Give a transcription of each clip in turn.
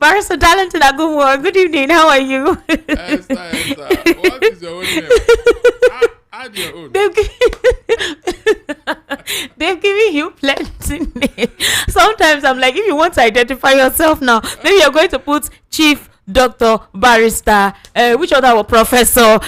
Barrister Darlington Agumo, good evening. How are you? Esther, what is your own name? Add your own. They've given you plenty names. Sometimes I'm like, if you want to identify yourself now, maybe you're going to put Chief Doctor, Barrister, which other Professor?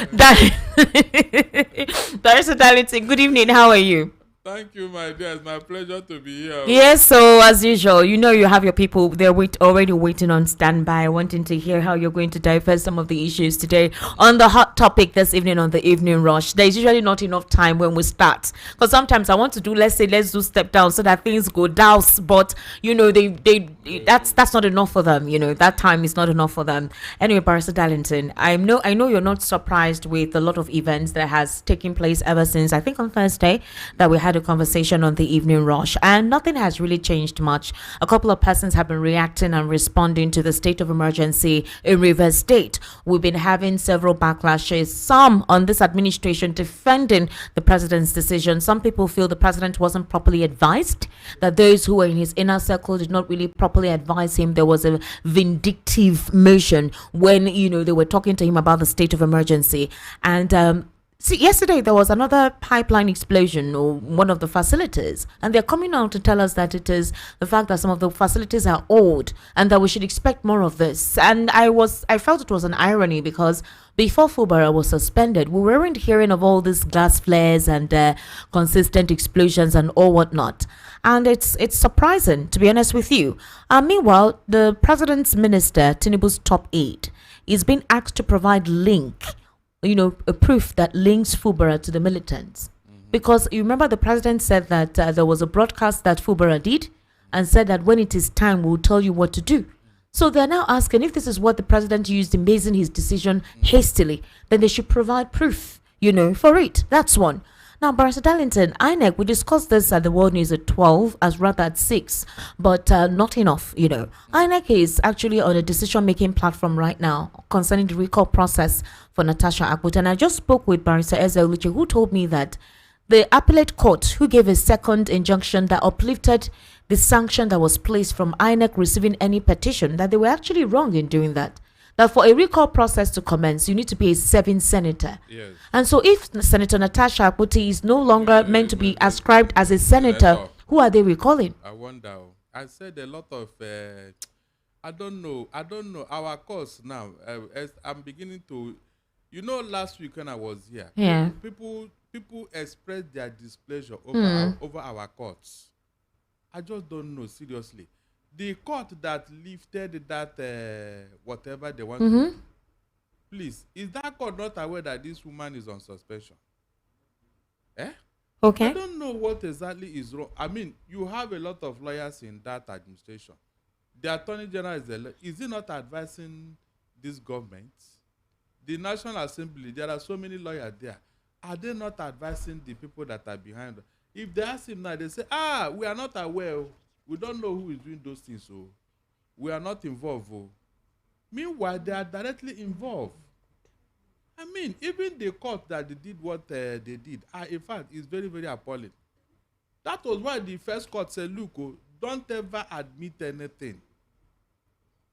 Barrister Darlington, good evening. How are you? Thank you, my dear. It's my pleasure to be here. Yes, so as usual, you know you have your people, they're already waiting on standby, wanting to hear how you're going to divert some of the issues today on the hot topic this evening on the Evening Rush. There's usually not enough time when we start, because sometimes I want to do, let's do step down so that things go down, but you know, that's not enough for them, you know, that time is not enough for them. Anyway, Barrister Darlington, I know you're not surprised with a lot of events that has taken place ever since, I think on Thursday, that we had a conversation on the Evening Rush, and nothing has really changed much. A couple of persons have been reacting and responding to the state of emergency in Rivers State. We've been having several backlashes, some on this administration defending the president's decision. Some people feel the president wasn't properly advised, that those who were in his inner circle did not really properly advise him. There was a vindictive motion when, you know, they were talking to him about the state of emergency. And see, yesterday there was another pipeline explosion or one of the facilities, and they're coming out to tell us that it is the fact that some of the facilities are old and that we should expect more of this. And I felt it was an irony, because before Fubara was suspended, we weren't hearing of all these glass flares and consistent explosions and all whatnot. And it's surprising, to be honest with you. Meanwhile, the president's minister, Tinubu's top aide, is being asked to provide a proof that links Fubara to the militants. Because you remember the president said that there was a broadcast that Fubara did and said that when it is time, we'll tell you what to do. So they're now asking, if this is what the president used in basing his decision hastily, then they should provide proof, for it. That's one. Now, Barrister Darlington, INEC, we discussed this at the World News at 12, as rather at 6, but not enough, INEC is actually on a decision-making platform right now concerning the recall process for Natasha. And I just spoke with Barrister Eze, who told me that the appellate court, who gave a second injunction that uplifted the sanction that was placed from INEC receiving any petition, that they were actually wrong in doing that. That for a recall process to commence, you need to be a serving senator. Yes. And so if Senator Natasha Akpoti is no longer meant to be ascribed as a senator, who are they recalling? I wonder. I said a lot of, I don't know. Our course now, I'm beginning to, last week when I was here, people expressed their displeasure over our courts. I just don't know, seriously. The court that lifted that whatever they want to do, please, is that court not aware that this woman is on suspension? Okay. I don't know what exactly is wrong. I mean, you have a lot of lawyers in that administration. The Attorney General is he not advising this government? The National Assembly, there are so many lawyers there. Are they not advising the people that are behind them? If they ask him now, they say, we are not aware. We don't know who is doing those things, so we are not involved. Meanwhile, they are directly involved. I mean, even the court that they did what they did, in fact, is very, very appalling. That was why the first court said, look, don't ever admit anything.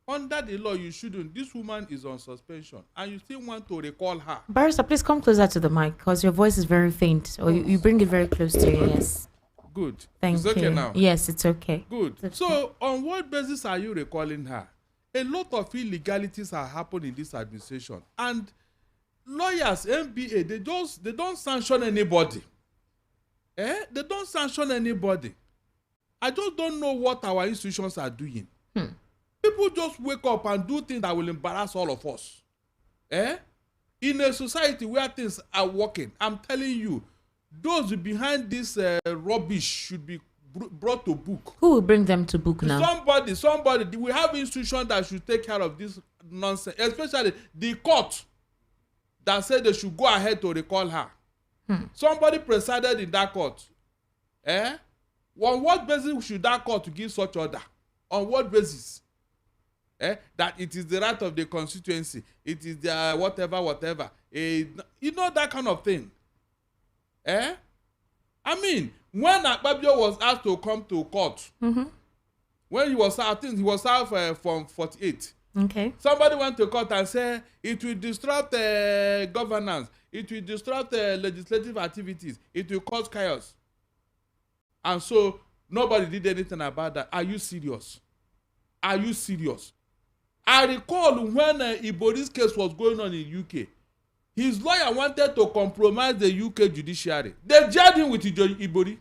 Under the law, you shouldn't. This woman is on suspension, and you still want to recall her. Barrister, please come closer to the mic, because your voice is very faint, or you bring it very close to you, yes. Good. Thank it's you. Okay now. Yes, it's okay. Good. It's so, okay. On what basis are you recalling her? A lot of illegalities are happening in this administration, and lawyers, MBA, they don't sanction anybody. They don't sanction anybody. I just don't know what our institutions are doing. People just wake up and do things that will embarrass all of us. In a society where things are working, I'm telling you, those behind this rubbish should be brought to book. Who will bring them to book now? Somebody. We have institutions that should take care of this nonsense, especially the court that said they should go ahead to recall her. Somebody presided in that court. On what basis should that court give such order? On what basis? That it is the right of the constituency. It is the whatever. That kind of thing. I mean, when Akpabio was asked to come to court, when When he was, I think he was out from 48. Okay. Somebody went to court and said it will disrupt governance, it will disrupt legislative activities, it will cause chaos. And so nobody did anything about that. Are you serious? Are you serious? I recall when Ibori's case was going on in UK, his lawyer wanted to compromise the UK judiciary. They jailed him with Ibori.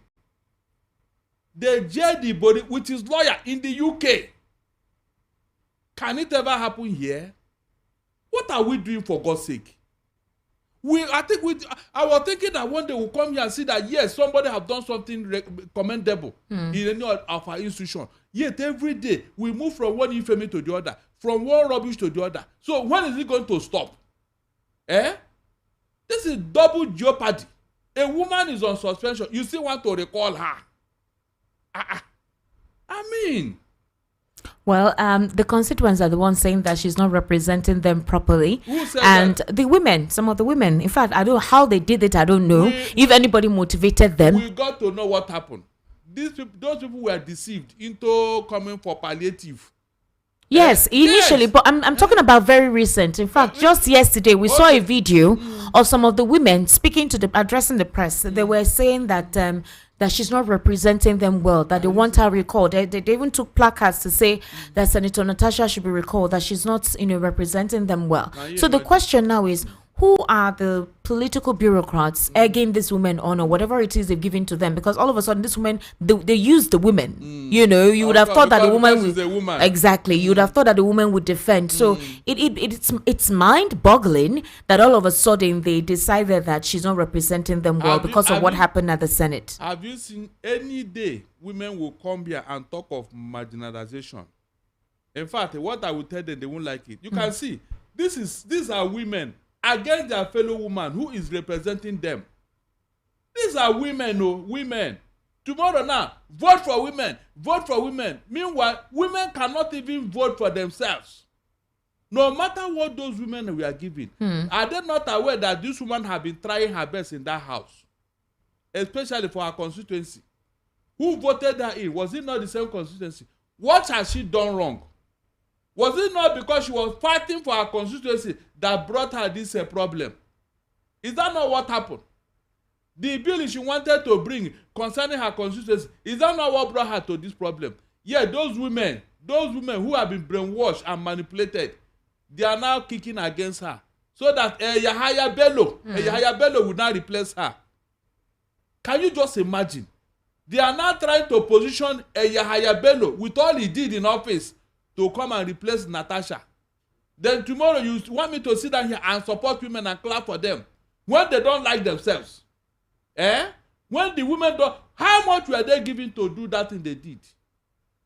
They jailed Ibori with his lawyer in the UK. Can it ever happen here? What are we doing for God's sake? I was thinking that one day we'll come here and see that yes, somebody have done something commendable in any of our institution. Yet every day we move from one infamy to the other, from one rubbish to the other. So when is it going to stop? This is double jeopardy. A woman is on suspension. You still want to recall her? I mean. Well, the constituents are the ones saying that she's not representing them properly. Who said and that? The women, some of the women. In fact, I don't know how they did it. I don't know if anybody motivated them. We got to know what happened. Those people were deceived into coming for palliative. Yes, initially, yes. But I'm talking about very recent. In fact, just yesterday we saw a video of some of the women speaking to addressing the press. They were saying that that she's not representing them well, that they want her recalled. They even took placards to say that Senator Natasha should be recalled, that she's not representing them well. So the question now is, who are the political bureaucrats egging this woman on, or whatever it is they've given to them? Because all of a sudden, this woman, they use the women. You would have thought that the woman would exactly. You would have thought that the woman would defend. So it's mind-boggling that all of a sudden they decided that she's not representing them well because of what happened at the Senate. Have you seen any day women will come here and talk of marginalization? In fact, what I will tell them, they won't like it. You can see these are women against their fellow woman who is representing them. These are women, women. Tomorrow now, vote for women, vote for women. Meanwhile, women cannot even vote for themselves. No matter what those women we are giving, are they not aware that this woman have been trying her best in that house? Especially for her constituency. Who voted her in? Was it not the same constituency? What has she done wrong? Was it not because she was fighting for her constituency that brought her this problem? Is that not what happened? The bill she wanted to bring concerning her constituency, is that not what brought her to this problem? Yeah, those women who have been brainwashed and manipulated, they are now kicking against her. So that Yahaya Bello would not replace her. Can you just imagine? They are now trying to position Yahaya Bello with all he did in office to come and replace Natasha. Then tomorrow you want me to sit down here and support women and clap for them when they don't like themselves? When the women don't, how much were they giving to do that thing they did?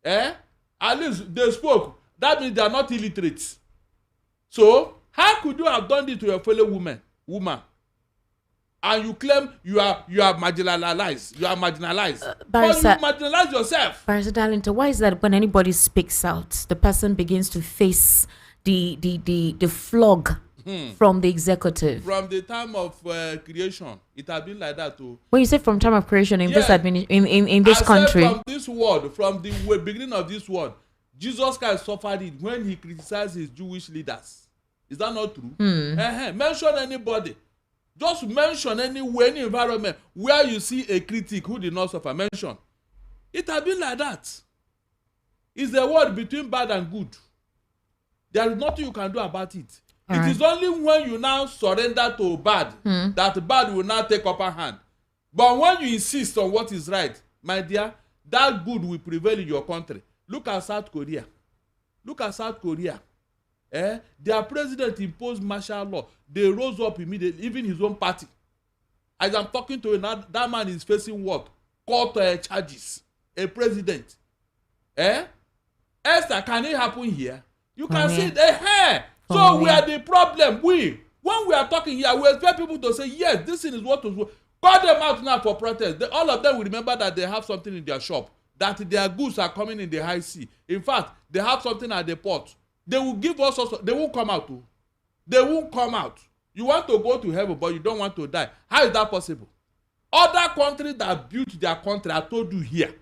At least they spoke. That means they are not illiterate. So how could you have done this to your fellow woman? And you claim you are marginalized. You are marginalized. But you marginalize yourself. Barrister Darlington, why is that when anybody speaks out, the person begins to face the flog from the executive? From the time of creation, it has been like that too. When you say from time of creation in this in this country, from this world, from the beginning of this world, Jesus Christ suffered it when he criticized his Jewish leaders. Is that not true? Mention anybody. Just mention any environment where you see a critic who did not suffer. Mention. It has been like that. It's the word between bad and good. There is nothing you can do about it. It is only when you now surrender to bad that bad will now take upper hand. But when you insist on what is right, my dear, that good will prevail in your country. Look at South Korea. Their president imposed martial law. They rose up immediately, even his own party. As I'm talking to you now, that man is facing what? Court charges. A president. Esther, can it happen here? You can see the So we are the problem. When we are talking here, we expect people to say, yes, this thing is what was. Call them out now for protest. All of them will remember that they have something in their shop, that their goods are coming in the high sea. In fact, they have something at the port. They will give us also, they won't come out. They won't come out. You want to go to heaven, but you don't want to die. How is that possible? Other countries that built their country, I told you here.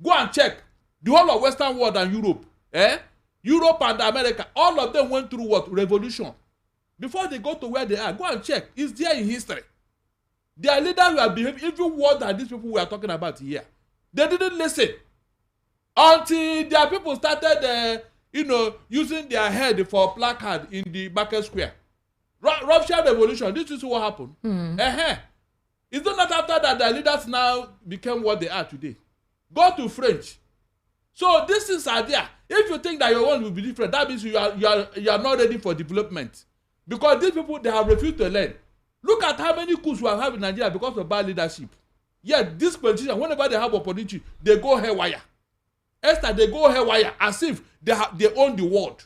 Go and check. The whole of Western world and Europe, Europe and America, all of them went through what? Revolution. Before they go to where they are, go and check. It's there in history. Their leaders were behaving even worse than these people we are talking about here. They didn't listen until their people started, using their head for a placard in the market square. Russian Revolution. This is what happened. It's not after that the leaders now became what they are today. Go to French. So these things are there. If you think that your one will be different, that means you are not ready for development. Because these people, they have refused to learn. Look at how many coups we have had in Nigeria because of bad leadership. Yet this politician, whenever they have opportunity, they go haywire. They go haywire as if they own the world.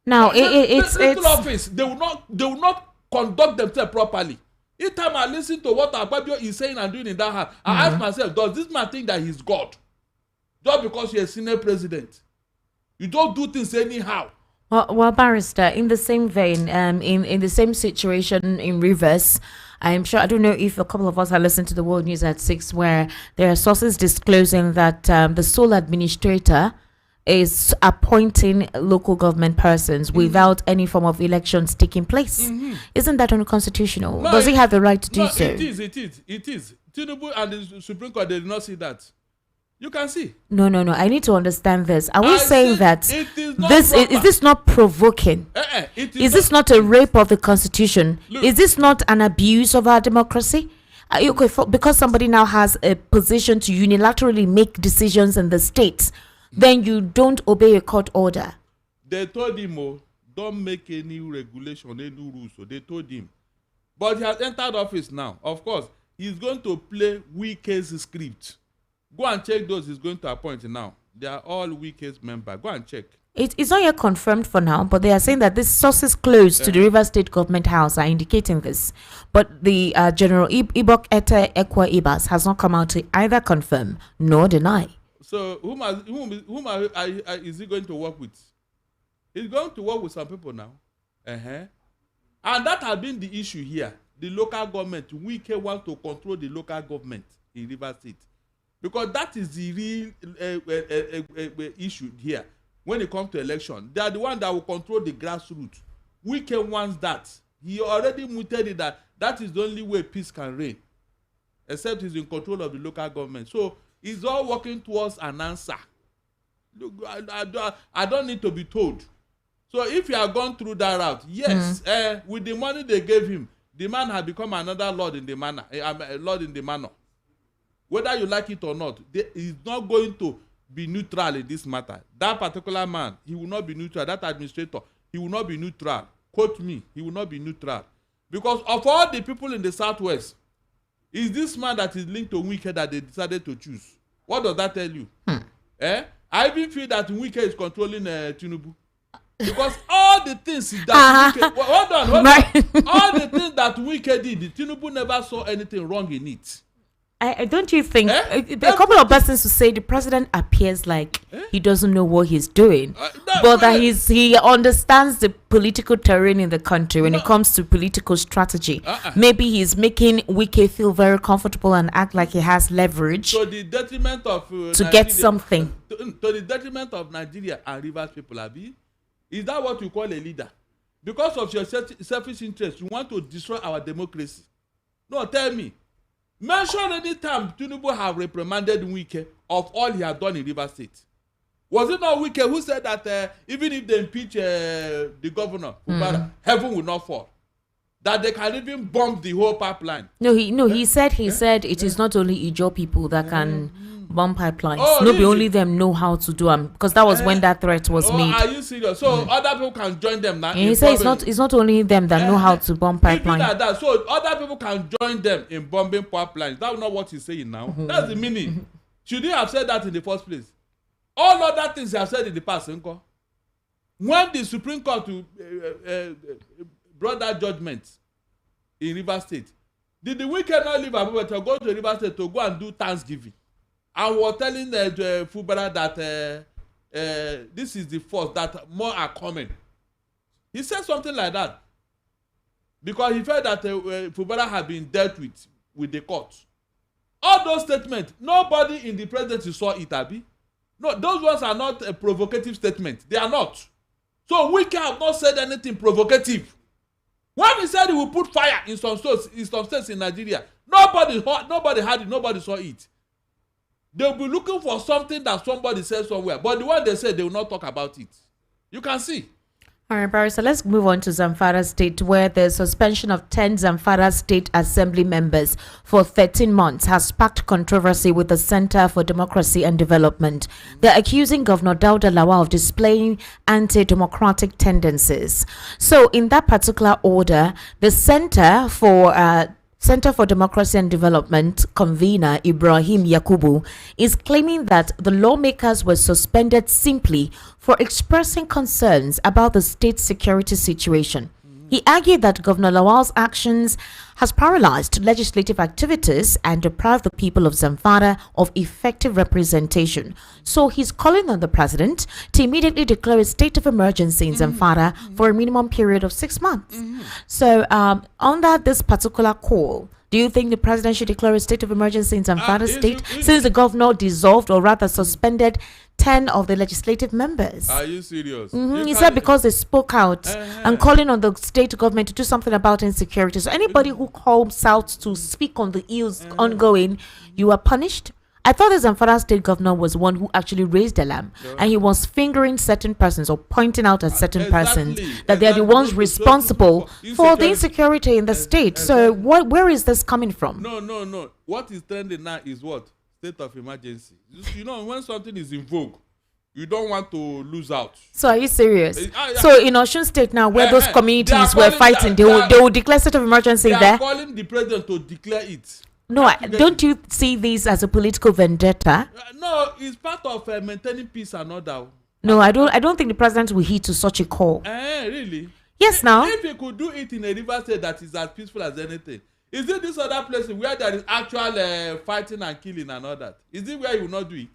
Now it's office. They will not conduct themselves properly. Each time I listen to what Akpabio is saying and doing in that house, I ask myself, does this man think that he's God? Just because you're a senior president. You don't do things anyhow. Well, barrister, in the same vein, in the same situation in Rivers, I'm sure, I don't know if a couple of us have listened to the World News at 6, where there are sources disclosing that the sole administrator is appointing local government persons without any form of elections taking place. Isn't that unconstitutional? No, Does he have the right to do so? It is. Tinubu and the Supreme Court, they did not see that. You can see. No. I need to understand this. Are we saying that is this not provoking? Is this not a rape of the Constitution? Look, is this not an abuse of our democracy? Because somebody now has a position to unilaterally make decisions in the states, then you don't obey a court order. They told him, don't make any regulation, any rules. So they told him. But he has entered office now. Of course, he's going to play Wike's script. Go and check those he's going to appoint now. They are all Wike's members. Go and check. It's not yet confirmed for now, but they are saying that these sources close to the Rivers State Government House are indicating this. But the General Ibok Ete Ekwa Ibas has not come out to either confirm nor deny. So whom is he going to work with? He's going to work with some people now. And that has been the issue here. The local government, Wike want to control the local government in Rivers State. Because that is the real issue here. When it comes to election, they are the one that will control the grassroots. Wike wants that. He already muted it that is the only way peace can reign. Except he's in control of the local government. So it's all working towards an answer. Look, I don't need to be told. So if you are gone through that route, yes, with the money they gave him, the man has become another lord in the manor. Lord in the manor. Whether you like it or not, he's not going to be neutral in this matter. That particular man, he will not be neutral. That administrator, he will not be neutral. Quote me, he will not be neutral. Because of all the people in the Southwest, is this man that is linked to Wike that they decided to choose. What does that tell you? I even feel that Wike is controlling Tinubu. Because all the things that Wike... Hold on. All the things that Wike did, Tinubu never saw anything wrong in it. I don't you think a couple of persons to say the president appears like he doesn't know what he's doing, but that he understands the political terrain in the country when it comes to political strategy. Maybe he's making Wike feel very comfortable and act like he has leverage to the detriment of to get something. To the detriment of Nigeria and Rivers people, Abi. Is that what you call a leader? Because of your selfish interest, you want to destroy our democracy. No, tell me. Mention any time Tinubu have reprimanded Wike of all he has done in Rivers State. Was it not Wike who said that even if they impeach the governor, heaven will not fall? That they can even bomb the whole pipeline? He said it is not only Ijaw people that can bomb pipelines. Really? Only them know how to do them, because that was when that threat was made. Are you serious? So other people can join them now. And he said it's not only them that know how to bomb pipelines. Like that. So other people can join them in bombing pipelines. That's not what he's saying now. That's the meaning. Should he have said that in the first place? All other things he has said in the past, Uncle. When the Supreme Court brought that judgment in Rivers State, did the Wike not leave Abuja to go to Rivers State to go and do Thanksgiving? And was telling Fubara that this is the force, that more are coming. He said something like that because he felt that Fubara had been dealt with the court. All those statements, nobody in the presidency saw it, Abi. No, those ones are not a provocative statement. They are not. So Wike have not said anything provocative. When he said he will put fire in some states in Nigeria, nobody had it, nobody saw it. They'll be looking for something that somebody said somewhere, but the one they said, they will not talk about it. You can see. All right, Barry, so let's move on to Zamfara State, where the suspension of 10 Zamfara State Assembly members for 13 months has sparked controversy with the Center for Democracy and Development. They're accusing Governor Dauda Lawal of displaying anti-democratic tendencies. So in that particular order, the Center for Democracy and Development convener Ibrahim Yakubu is claiming that the lawmakers were suspended simply for expressing concerns about the state's security situation. He argued that Governor Lawal's actions has paralyzed legislative activities and deprived the people of Zamfara of effective representation. So he's calling on the president to immediately declare a state of emergency in Zamfara for a minimum period of 6 months. So under this particular call, do you think the president should declare a state of emergency in Zamfara state since the governor dissolved or rather suspended 10 of the legislative members? Are you serious? He said because they spoke out and calling on the state government to do something about insecurity. So anybody who calls out to speak on the ills ongoing, you are punished. I thought the Zamfara state governor was one who actually raised the alarm, and he was fingering certain persons or pointing out at certain persons that they are the ones responsible for the insecurity in the state. So where is this coming from? No. What is trending now is what? State of emergency. You know, when something is in vogue, you don't want to lose out. So are you serious? So in Osun State now, where those communities were fighting, they will declare state of emergency there? They are calling the president to declare it. No, don't you see this as a political vendetta? No, it's part of maintaining peace and order. No, I don't think the president will heed to such a call. Really? Yes, now. If he could do it in a river state that is as peaceful as anything, is it this other place where there is actual fighting and killing and all that? Is it where he will not do it?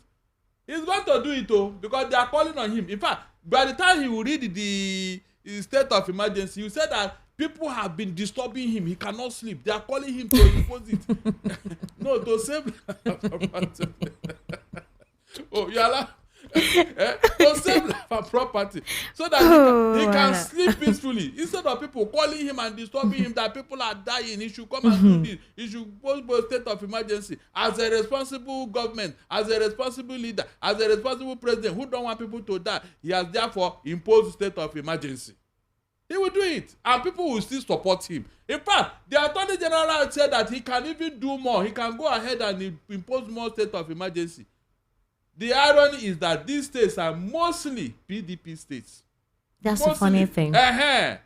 He's going to do it though, because they are calling on him. In fact, by the time he will read the state of emergency, he said that people have been disturbing him. He cannot sleep. They are calling him to impose it. No, to save. To save life and property, so that he can sleep peacefully, instead of people calling him and disturbing him that people are dying. He should come and do this. He should post a state of emergency as a responsible government, as a responsible leader, as a responsible president who don't want people to die. He has therefore imposed state of emergency. He will do it, and people will still support him. In fact, the Attorney General said that he can even do more. He can go ahead and impose more state of emergency. The irony is that these states are mostly PDP states. That's the funny thing. That's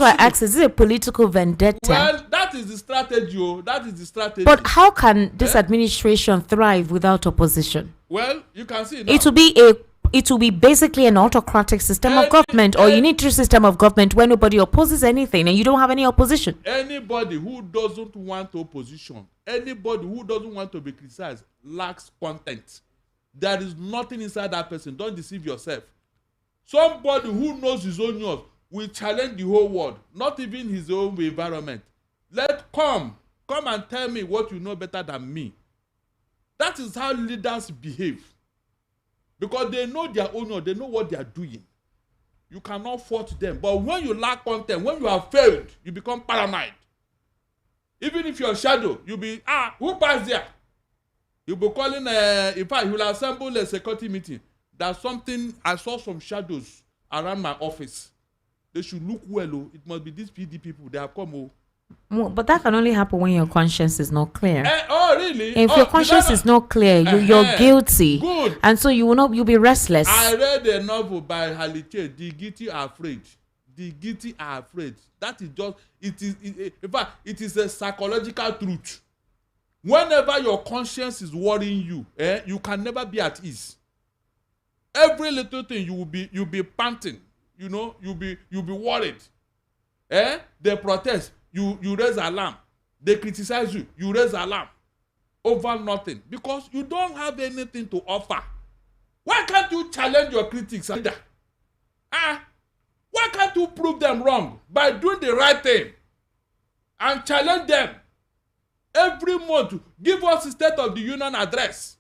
why I asked, is it a political vendetta? Well, that is the strategy. That is the strategy. But how can this administration thrive without opposition? Well, you can see now. It will be basically an autocratic system of government, or unitary system of government where nobody opposes anything and you don't have any opposition. Anybody who doesn't want opposition, anybody who doesn't want to be criticized, lacks content. There is nothing inside that person. Don't deceive yourself. Somebody who knows his own news will challenge the whole world, not even his own environment. Come and tell me what you know better than me. That is how leaders behave. Because they know their own, they know what they are doing. You cannot fault them. But when you lack content, when you have failed, you become paranoid. Even if you're shadow, you'll be, who passed there? You'll be calling, in fact, you'll assemble a security meeting. There's something, I saw some shadows around my office. They should look well. It must be these PD people. They have come. But that can only happen when your conscience is not clear. Really? If your conscience is not clear, you're guilty. Good. And so you'll be restless. I read a novel by Haliche, The Guilty Are Afraid. The guilty are afraid. That is just, in fact, it is a psychological truth. Whenever your conscience is worrying you, you can never be at ease. Every little thing you'll be panting, you'll be worried. They protest, you raise alarm. They criticize you, you raise alarm over nothing, because you don't have anything to offer. Why can't you challenge your critics? Why can't you prove them wrong by doing the right thing and challenge them? Every month, give us a State of the Union address.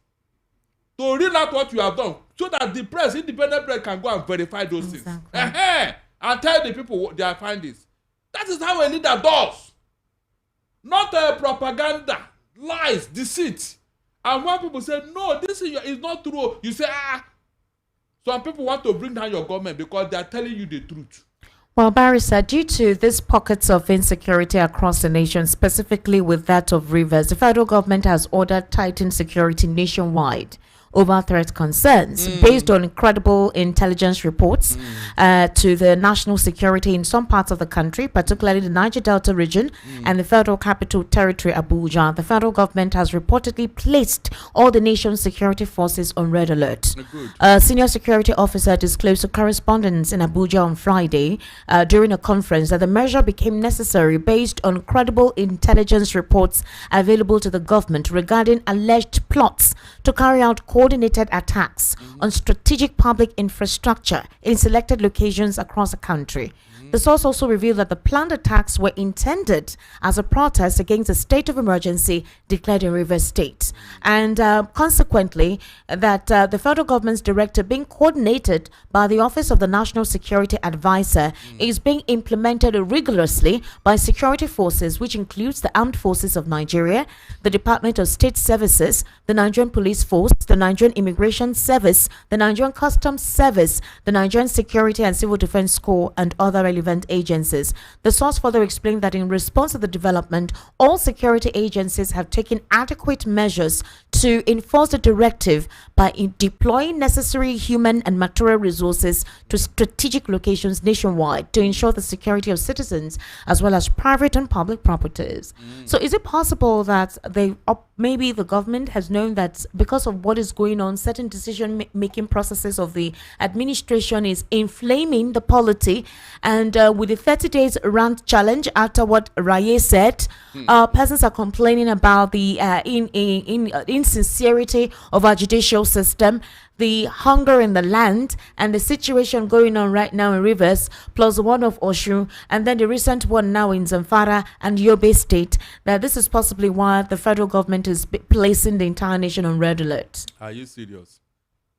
to read out what you have done, so that the press, independent press, can go and verify those things. And tell the people what their findings. That is how a leader does. Not propaganda, lies, deceit. And when people say, no, this is not true, you say, some people want to bring down your government because they are telling you the truth. Well, Barrister, due to these pockets of insecurity across the nation, specifically with that of Rivers, the federal government has ordered tightened security nationwide over threat concerns based on incredible intelligence reports to the national security in some parts of the country, particularly the Niger Delta region and the Federal Capital Territory, Abuja. The federal government has reportedly placed all the nation's security forces on red alert. A senior security officer disclosed to correspondents in Abuja on Friday during a conference that the measure became necessary based on credible intelligence reports available to the government regarding alleged plots to carry out coordinated attacks on strategic public infrastructure in selected locations across the country. The source also revealed that the planned attacks were intended as a protest against a state of emergency declared in Rivers State. And consequently, that the federal government's directive being coordinated by the Office of the National Security Advisor is being implemented rigorously by security forces, which includes the Armed Forces of Nigeria, the Department of State Services, the Nigerian Police Force, the Nigerian Immigration Service, the Nigerian Customs Service, the Nigerian Security and Civil Defense Corps, and other relevant agencies. The source further explained that in response to the development, all security agencies have taken adequate measures to enforce the directive by deploying necessary human and material resources to strategic locations nationwide to ensure the security of citizens as well as private and public properties. So is it possible that maybe the government has known that because of what is going on, certain decision-making processes of the administration is inflaming the polity, and with the 30 days rant challenge after what Raye said, persons are complaining about the insincerity of our judicial system, the hunger in the land, and the situation going on right now in Rivers, plus the one of Oshun, and then the recent one now in Zamfara and Yobe State, that this is possibly why the federal government is placing the entire nation on red alert. Are you serious?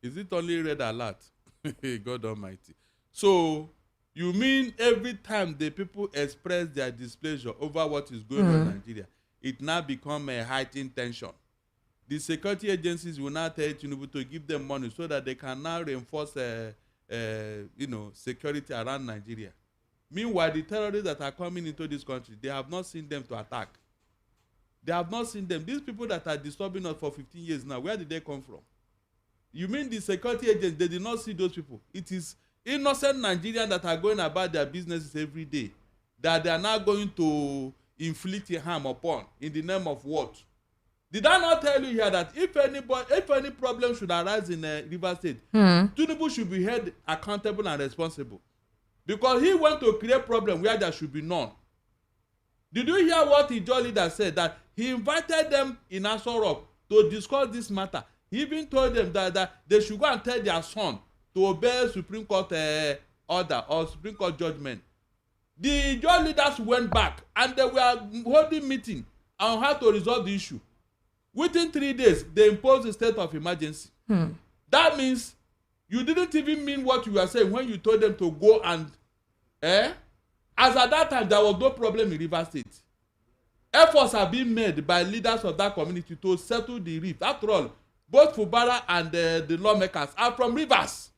Is it only red alert? God Almighty. So, you mean every time the people express their displeasure over what is going on in Nigeria, it now becomes a heightened tension? The security agencies will now tell Tinubu to give them money so that they can now reinforce, security around Nigeria. Meanwhile, the terrorists that are coming into this country, they have not seen them to attack. They have not seen them. These people that are disturbing us for 15 years now, where did they come from? You mean the security agents, they did not see those people? It is innocent Nigerians that are going about their businesses every day that they are now going to inflict harm upon in the name of what? Did I not tell you here that if any problem should arise in Rivers State, Tinubu should be held accountable and responsible, because he went to create problem where there should be none. Did you hear what the Joe leader said? That he invited them in Aso Rock to discuss this matter. He even told them that they should go and tell their son to obey Supreme Court order or Supreme Court judgment. The Joe leaders went back and they were holding meeting on how to resolve the issue. Within 3 days, they imposed a state of emergency. That means you didn't even mean what you were saying when you told them to go and, as at that time, there was no problem in Rivers State. Efforts have been made by leaders of that community to settle the rift. After all, both Fubara and the lawmakers are from Rivers.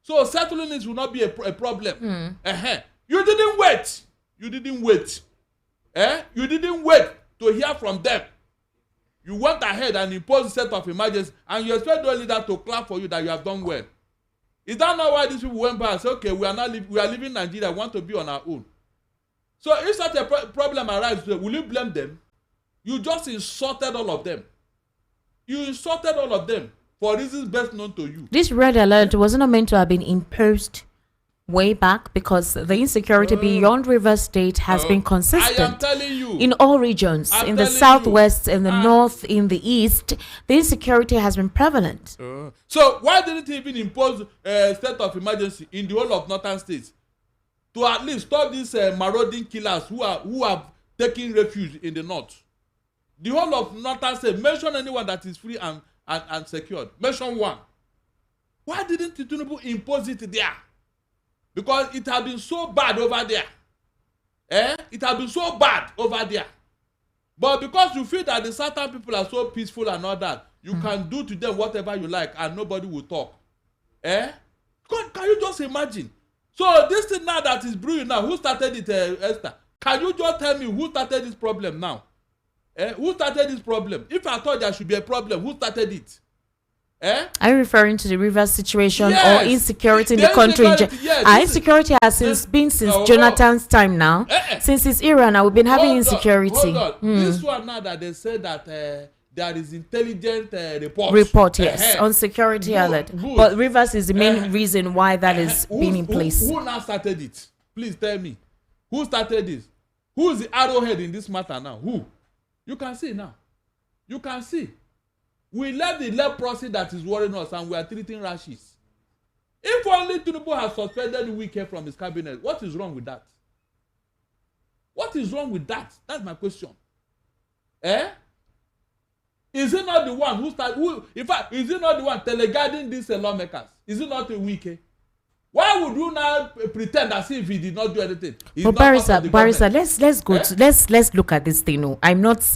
So settling it will not be a problem. You didn't wait. You didn't wait. You didn't wait to hear from them. You went ahead and imposed a state of emergency, and you expect the leader to clap for you that you have done well. Is that not why these people went back and said, okay, we are leaving Nigeria, we want to be on our own? So if such a problem arises, will you blame them? You just insulted all of them. You insulted all of them for reasons best known to you. This red alert was not meant to have been imposed way back, because the insecurity beyond Rivers State has been consistent. I am telling you, in all regions, in the southwest, in the north, in the east, the insecurity has been prevalent. So why didn't he even impose a state of emergency in the whole of northern states to at least stop these marauding killers who are taking refuge in the north? The whole of northern states, mention anyone that is free and secured. Mention one. Why didn't Tinubu impose it there? Because it has been so bad over there. It has been so bad over there. But because you feel that the Southern people are so peaceful and all that, you can do to them whatever you like and nobody will talk. God, can you just imagine? So this thing now that is brewing now, who started it, Esther? Can you just tell me who started this problem now? Who started this problem? If I thought there should be a problem, who started it? Are you referring to the Rivers situation yes. or insecurity in the country? Yes, insecurity has been since Jonathan's time now. Since his era now, we've been having insecurity. Hold on. This one now that they say that there is intelligent report. Yes, on security alert. But Rivers is the main reason why that is being in place. Who now started it? Please tell me. Who started this? Who is the arrowhead in this matter now? Who? You can see now. You can see. We left the leprosy that is worrying us and we are treating rashes. If only Tinubu has suspended Wike from his cabinet, what is wrong with that? What is wrong with that? That's my question. Is it not the one in fact, is it not the one teleguiding these lawmakers? Is it not a Wike? Why would you now pretend as if he did not do anything? But Barrister, let's go to let's look at this thing. No, I'm not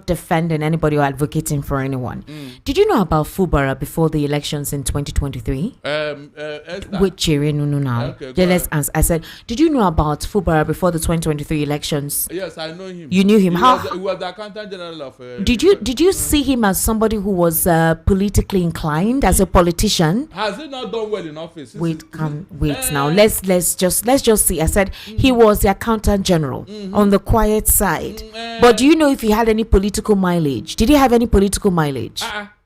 defending anybody or advocating for anyone. Did you know about Fubara before the elections in 2023? With Chiri no now. Okay, yeah, let's answer. I said, did you know about Fubara before the 2023 elections? Yes, I know him. You knew him. He was the accountant general of. Did you see him as somebody who was politically inclined, as a politician? Has he not done well in office? Wait now. Let's just see. I said he was the accountant general on the quiet side. But do you know if he had any political mileage? Did he have any political mileage?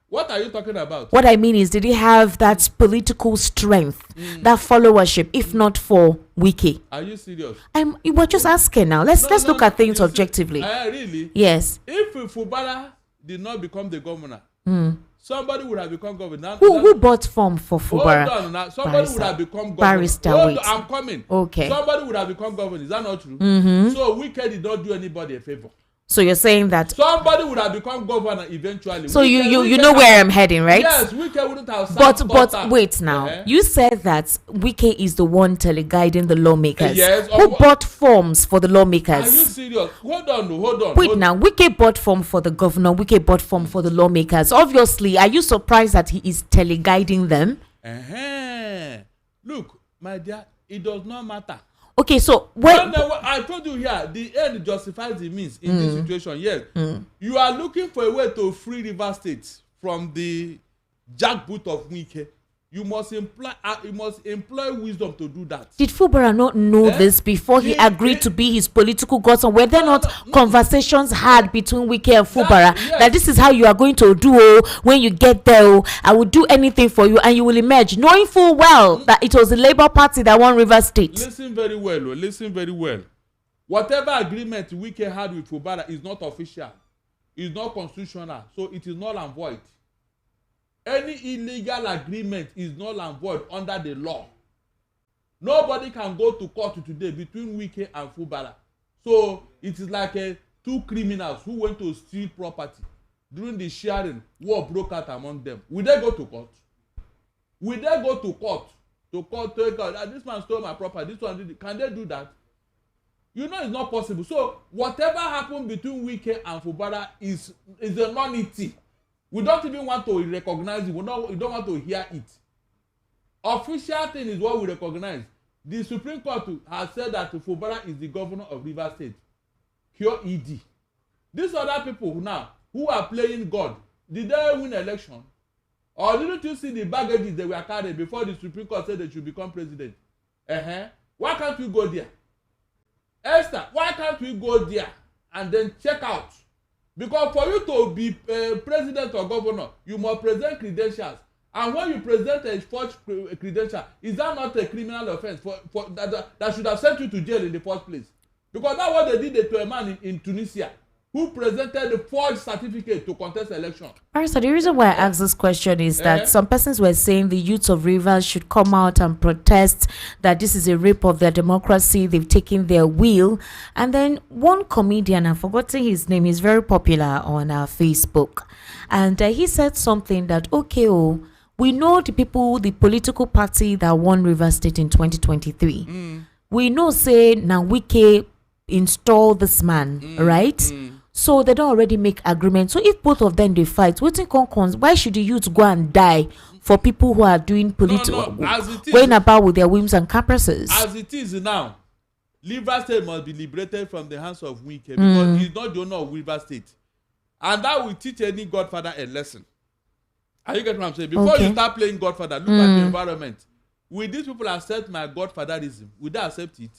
What are you talking about? What I mean is, did he have that political strength, that followership, if not for Wike? Are you serious? We're just asking now. Let's look at things objectively. Really? Yes. If Fubara did not become the governor, somebody would have become governor. Who bought form for Fubara? Hold on now. Somebody would have become governor. Barrister, wait. I'm coming. Okay. Somebody would have become governor. Is that not true? So Wike did not do anybody a favor. So you're saying that somebody would have become governor eventually. So you know where I'm heading, right? Yes, Wike wouldn't have. But wait now. You said that Wike is the one teleguiding the lawmakers. Yes. Who bought forms for the lawmakers? Are you serious? Hold on. Wait now. Wike bought form for the governor. Wike bought form for the lawmakers. Obviously, are you surprised that he is teleguiding them? Look, my dear, it does not matter. Okay, so I told you here, the end justifies the means in this situation. Yes, you are looking for a way to free River State from the jackboot of Wike. You must employ wisdom to do that. Did Fubara not know this before he agreed to be his political godson? Were there not conversations had between Wike and Fubara that this is how you are going to do when you get there? I will do anything for you and you will emerge, knowing full well that it was the Labour Party that won River State. Listen very well. Whatever agreement Wike had with Fubara is not official, is not constitutional, so it is null and void. Any illegal agreement is null and void under the law. Nobody can go to court today between Wike and Fubara. So it is like two criminals who went to steal property. During the sharing, war broke out among them. Will they go to court? Will they go to court? Take out, this man stole my property, this one did it. Can they do that? You know it's not possible. So whatever happened between Wike and Fubara is a non-entity. We don't even want to recognize it. We don't want to hear it. Official thing is what we recognize. The Supreme Court has said that Fubara is the governor of River State. Pure ED. These other people now who are playing God, did they win election? Or didn't you see the baggages they were carrying before the Supreme Court said they should become president? Why can't we go there? Esther, why can't we go there and then check out? Because for you to be president or governor, you must present credentials. And when you present a forged credential, is that not a criminal offense for that should have sent you to jail in the first place? Because that's what they did to a man in Tunisia who presented the forged certificate to contest election. So the reason why I asked this question is that some persons were saying the youths of Rivers should come out and protest that this is a rape of their democracy. They've taken their will. And then one comedian, I've forgotten his name, he's very popular on Facebook. And he said something that, we know the people, the political party that won Rivers State in 2023. We know, say, Nawike install this man, right? So they don't already make agreement. So if both of them they fight, why should the youth go and die for people who are doing political, going about with their whims and caprices? As it is now, Rivers State must be liberated from the hands of Wike because he's not the owner of Rivers State, and that will teach any Godfather a lesson. Are you getting what I'm saying? Before you start playing Godfather, look at the environment. Will these people accept my Godfatherism? Will they accept it?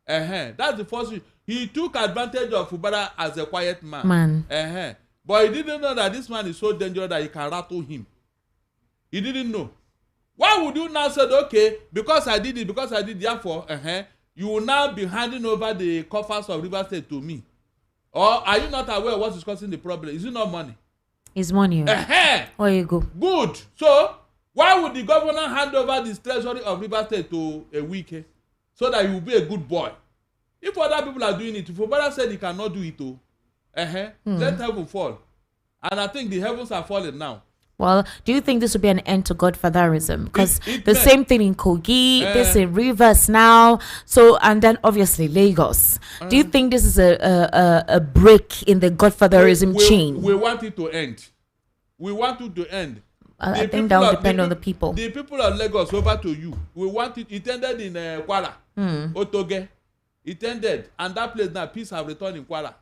That's the first thing. He took advantage of Fubara as a quiet man. But he didn't know that this man is so dangerous that he can rattle him. He didn't know. Why would you now say, okay, because I did it, therefore, you will now be handing over the coffers of River State to me? Or are you not aware of what is causing the problem? Is it not money? It's money. Where you go? Good. So, why would the governor hand over the treasury of River State to a Wike so that he will be a good boy? If other people are doing it, if Obama said he cannot do it, let heaven fall. And I think the heavens are falling now. Well, do you think this will be an end to Godfatherism? Because the same thing in Kogi, this in Rivers now, so and then obviously Lagos. Do you think this is a break in the Godfatherism chain? We want it to end. We want it to end. I think that will depend on the people. The people of Lagos, over to you. We want it. It ended in Kwara, Otoge. It ended, and that place now, peace have returned in Kwara.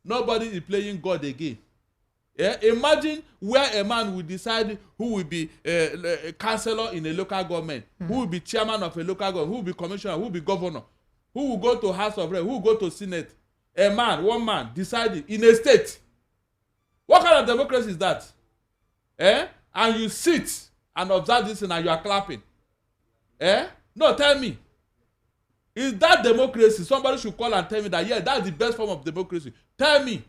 Nobody is playing God again. Imagine where a man will decide who will be a councillor in a local government, who will be chairman of a local government, who will be commissioner, who will be governor, who will go to House of Reps, who will go to Senate. One man decided in a state. What kind of democracy is that? And you sit and observe this and you are clapping. No, tell me. Is that democracy? Somebody should call and tell me that, that's the best form of democracy. Tell me.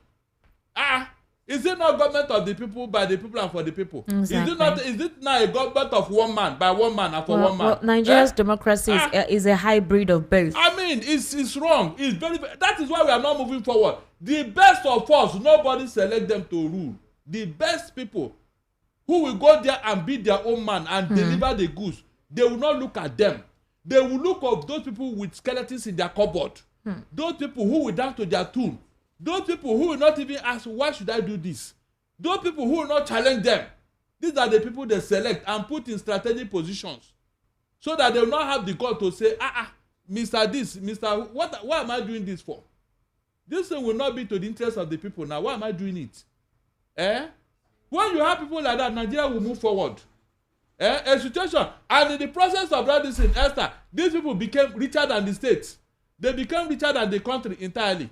Is it not government of the people, by the people, and for the people? Exactly. Is it not a government of one man, by one man, and for one man? Well, Nigeria's democracy is a hybrid of both. I mean, it's wrong. It's that is why we are not moving forward. The best of us, nobody select them to rule. The best people who will go there and be their own man and deliver the goods, they will not look at them. They will look at those people with skeletons in their cupboard. Those people who will down to their tomb. Those people who will not even ask, why should I do this? Those people who will not challenge them. These are the people they select and put in strategic positions. So that they will not have the God to say, Mr. This, Mr. Why am I doing this for? This thing will not be to the interest of the people now. Why am I doing it? When you have people like that, Nigeria will move forward. A situation, and in the process of that, Esther, these people became richer than the state. They became richer than the country entirely.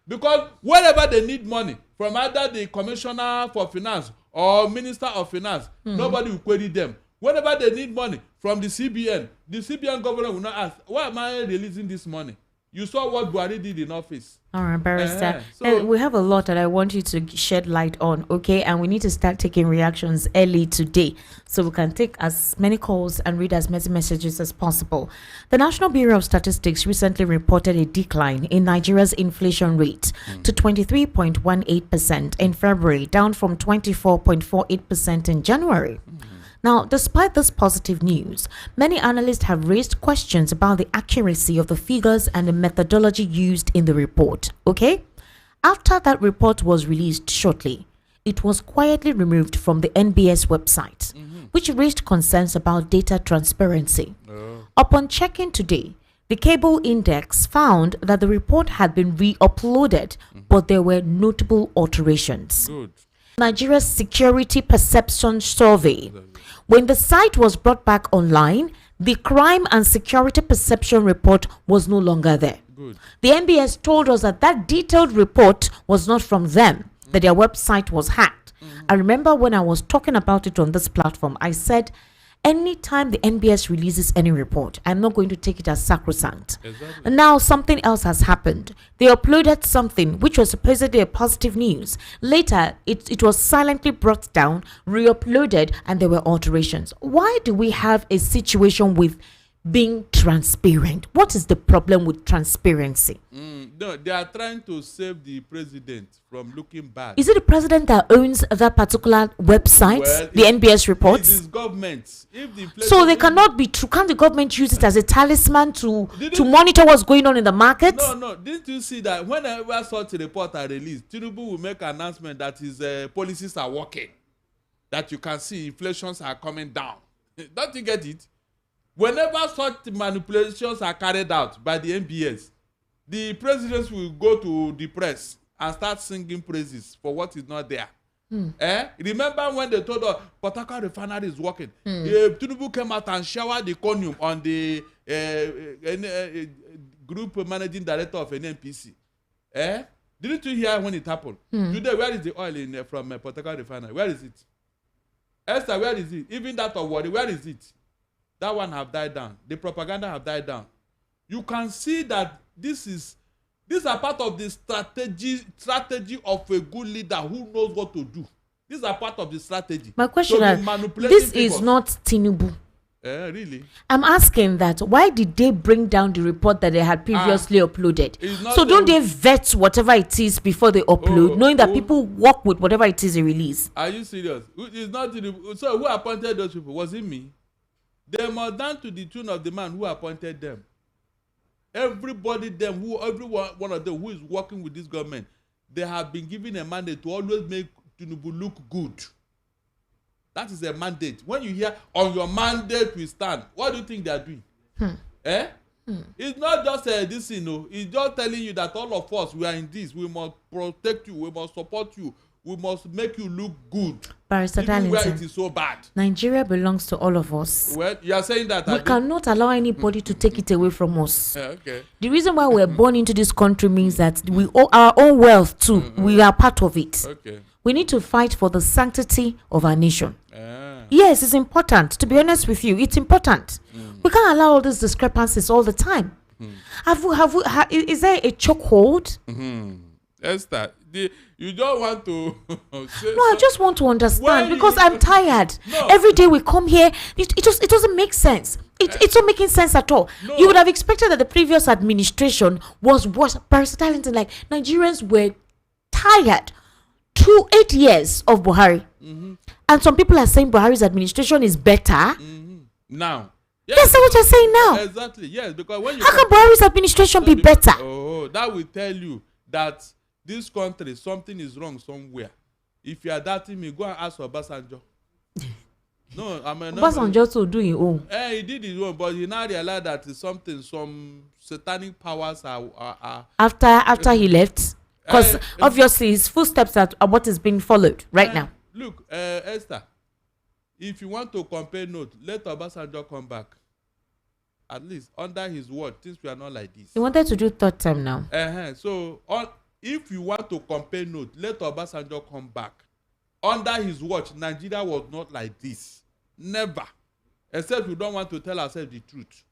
Because wherever they need money, from either the commissioner for finance or minister of finance, nobody will query them. Whenever they need money from the CBN governor will not ask, why am I releasing this money? You saw what Buhari did in office. All right, Barrister. We have a lot that I want you to shed light on, okay? And we need to start taking reactions early today so we can take as many calls and read as many messages as possible. The National Bureau of Statistics recently reported a decline in Nigeria's inflation rate to 23.18% in February, down from 24.48% in January. Now, despite this positive news, many analysts have raised questions about the accuracy of the figures and the methodology used in the report, okay? After that report was released shortly, it was quietly removed from the NBS website, which raised concerns about data transparency. Upon checking today, the Cable Index found that the report had been re-uploaded, but there were notable alterations. Good. Nigeria's Security Perception Survey. When the site was brought back online, the Crime and Security Perception Report was no longer there. Good. The NBS told us that that detailed report was not from them, that their website was hacked. I remember when I was talking about it on this platform, I said, anytime the NBS releases any report, I'm not going to take it as sacrosanct. Exactly. And now something else has happened. They uploaded something which was supposedly a positive news. Later, it was silently brought down, re-uploaded, and there were alterations. Why do we have a situation with being transparent? What is the problem with transparency? No, they are trying to save the president from looking bad. Is it the president that owns that particular website, Well, the NBS reports? It is government. If the So they cannot be true. Can't the government use it as a talisman to monitor what's going on in the market? No. Didn't you see that whenever such a report are released, Tinubu will make an announcement that his policies are working, that you can see inflations are coming down. Don't you get it? Whenever such manipulations are carried out by the NBS, the presidents will go to the press and start singing praises for what is not there. Remember when they told us Port Harcourt refinery is working? Tinubu came out and showered the conium on the group managing director of NNPC. Didn't you hear when it happened? Today, where is the oil from Port Harcourt refinery? Where is it? Esther, where is it? Even that of Wari, where is it? That one have died down. The propaganda have died down. You can see that these are part of the strategy of a good leader who knows what to do. These are part of the strategy. My question is, this is not Tinubu. Really? I'm asking that why did they bring down the report that they had previously uploaded? So don't they vet whatever it is before they upload, knowing that people work with whatever it is they release? Are you serious? It's not Tinubu. So who appointed those people? Was it me? They must down to the tune of the man who appointed them. Every one of them who is working with this government, they have been given a mandate to always make Tinubu look good. That is a mandate. When you hear on your mandate we stand, what do you think they are doing? It's not just this, it's just telling you that all of us, we are in this. We must protect you. We must support you. We must make you look good. Barrister even where Darlington, it is so bad. Nigeria belongs to all of us. Well, you are saying that we cannot allow anybody to take it away from us. Okay. The reason why we're born into this country means that we owe our own wealth too. We are part of it. Okay. We need to fight for the sanctity of our nation. Yes, it's important. To be honest with you, it's important. We can't allow all these discrepancies all the time. Is there a chokehold? Esther, you don't want to say No, I just want to understand because I'm tired. No. Every day we come here, it doesn't make sense. It's not making sense at all. No. You would have expected that the previous administration was worse. Barrister Darlington, like Nigerians were tired. 8 years of Buhari. And some people are saying Buhari's administration is better. Now. Yes, that's what you're saying now. Exactly, yes. Because when you How can Buhari's administration be better? Oh, that will tell you that this country, something is wrong somewhere. If you are doubting me, go and ask Obasanjo. No, I mean, Obasanjo to do his own. He did his own, but he now realized that it's something, some satanic powers are After he left, because obviously his footsteps are what is being followed right now. Look, Esther, if you want to compare note, let Obasanjo come back. At least under his word, things we are not like this. He wanted to do third term now. So if you want to compare note, let Obasanjo come back. Under his watch, Nigeria was not like this. Never. Except we don't want to tell ourselves the truth.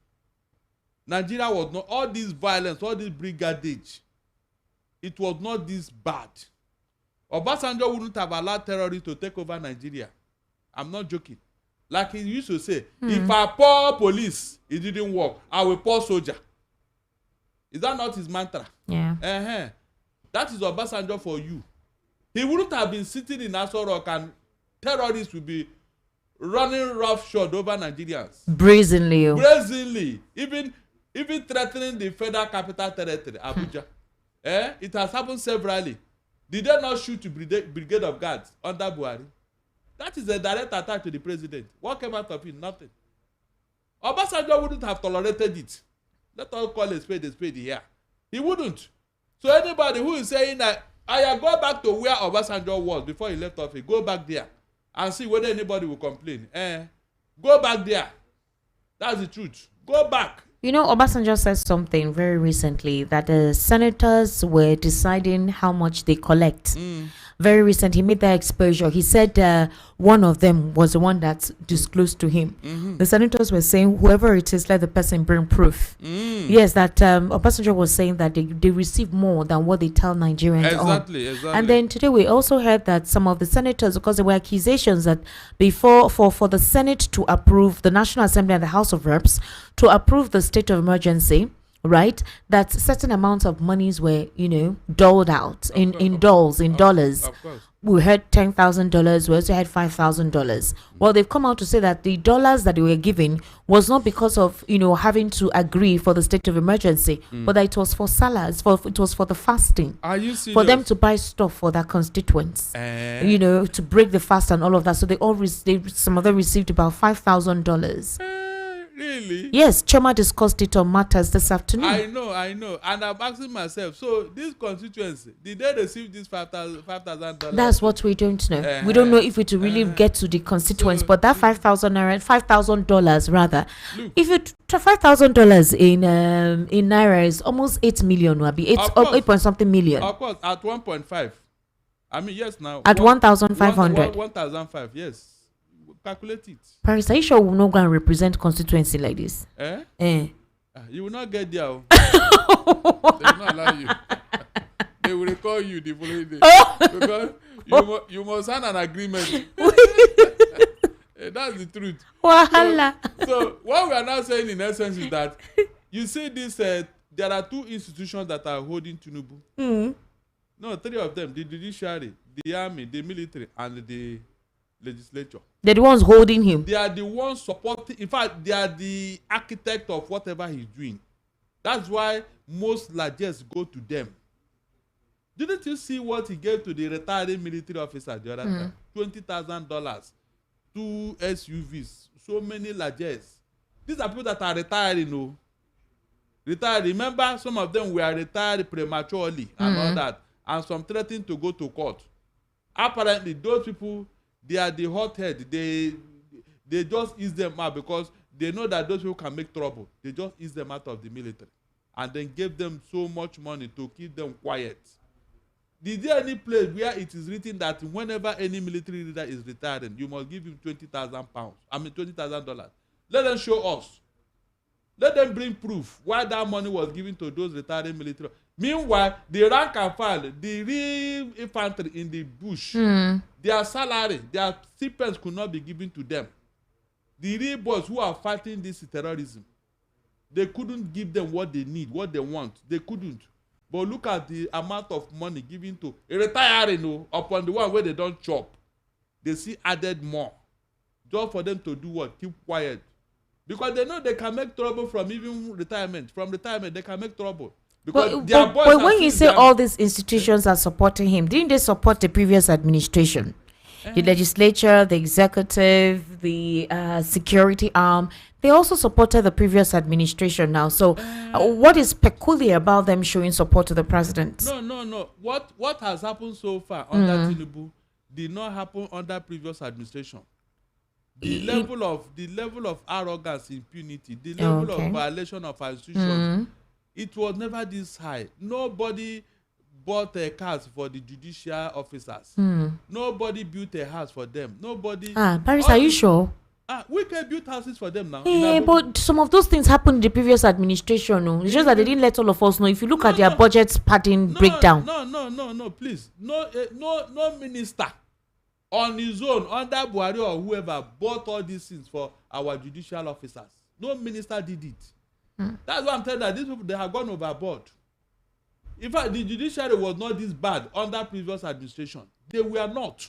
Nigeria was not, all this violence, all this brigadage, it was not this bad. Obasanjo wouldn't have allowed terrorists to take over Nigeria. I'm not joking. Like he used to say, if I pour police, it didn't work. I will pour soldier. Is that not his mantra? Yeah. That is Obasanjo for you. He wouldn't have been sitting in Aso Rock and terrorists would be running roughshod over Nigerians. Brazenly. Even threatening the federal capital territory, Abuja. It has happened severally. Did they not shoot to brigade of guards under Buhari? That is a direct attack to the president. What came out of it? Nothing. Obasanjo wouldn't have tolerated it. Let us call a spade here. He wouldn't. So anybody who is saying that, I go back to where Obasanjo was before he left office, go back there and see whether anybody will complain. Go back there. That's the truth. Go back. You know, Obasanjo said something very recently that the senators were deciding how much they collect. very recent, he made that exposure. He said one of them was the one that disclosed to him. Mm-hmm. The senators were saying, whoever it is, let the person bring proof. Yes, that Obasanjo was saying that they receive more than what they tell Nigerians. Exactly. And then today we also heard that some of the senators, because there were accusations that before for the Senate to approve, the National Assembly and the House of Reps to approve the state of emergency, right, that certain amounts of monies were, doled out in dollars. Of course. We heard $10,000. We also had $5,000. Well, they've come out to say that the dollars that they were giving was not because of having to agree for the state of emergency, but that it was for salaries, it was for the fasting. Are you serious? For them to buy stuff for their constituents, to break the fast and all of that. So some of them received about $5,000. Really? Yes, Choma discussed it on Matters this afternoon. I know. And I'm asking myself, so this constituency, did they receive this $5,000? That's what we don't know. We don't know if it will really get to the constituents, but that $5,000 rather. Look, if it $5,000 in naira is almost 8 million, will be 8 point something million. Of course, at 1.5. I mean, yes, now. At 1,500. 1,005, yes. Calculate it. Paris, are you sure we will not go and represent constituency like this? You will not get there. They will not allow you. They will recall you the following day. Because you must sign an agreement. That's the truth. Wahala. So what we are now saying in essence is that you see this, there are two institutions that are holding Tinubu. No, three of them: the Judiciary, the Army, the military, and the legislature. They're the ones holding him. They are the ones supporting. In fact, they are the architect of whatever he's doing. That's why most largesse go to them. Didn't you see what he gave to the retiring military officer the other time? $20,000, 2 SUVs, so many largesse. These are people that are retiring. Retired. Remember, some of them were retired prematurely and all that, and some threatened to go to court. Apparently, those people, they are the hothead. They just ease them out because they know that those people can make trouble. They just ease them out of the military and then give them so much money to keep them quiet. Is there any place where it is written that whenever any military leader is retiring, you must give him £20,000? I mean $20,000. Let them show us. Let them bring proof why that money was given to those retiring military. Meanwhile, the rank and file, the real infantry in the bush, their salary, their stipends could not be given to them. The real boys who are fighting this terrorism, they couldn't give them what they need, what they want. They couldn't. But look at the amount of money given to a retiring upon the one where they don't chop. They see added more. Just for them to do what? Keep quiet. Because they know they can make trouble from even retirement. From retirement, they can make trouble. But when you say all these institutions are supporting him, didn't they support the previous administration? The legislature, the executive, the security arm, they also supported the previous administration now. So what is peculiar about them showing support to the president? No. What has happened so far under Tinubu did not happen under previous administration. The level of arrogance, impunity, the level of violation of our institutions, it was never this high. Nobody bought cars for the judicial officers. Nobody built a house for them. Nobody. Paris, are you sure? We can build houses for them now. Yeah, but some of those things happened in the previous administration. No? It's just that they didn't let all of us know. If you look at their budget pattern breakdown. No, please. No minister on his own, under Buhari or whoever, bought all these things for our judicial officers. No minister did it. That's why I'm telling you that these people, they have gone overboard. In fact, the judiciary was not this bad under previous administration. They were not.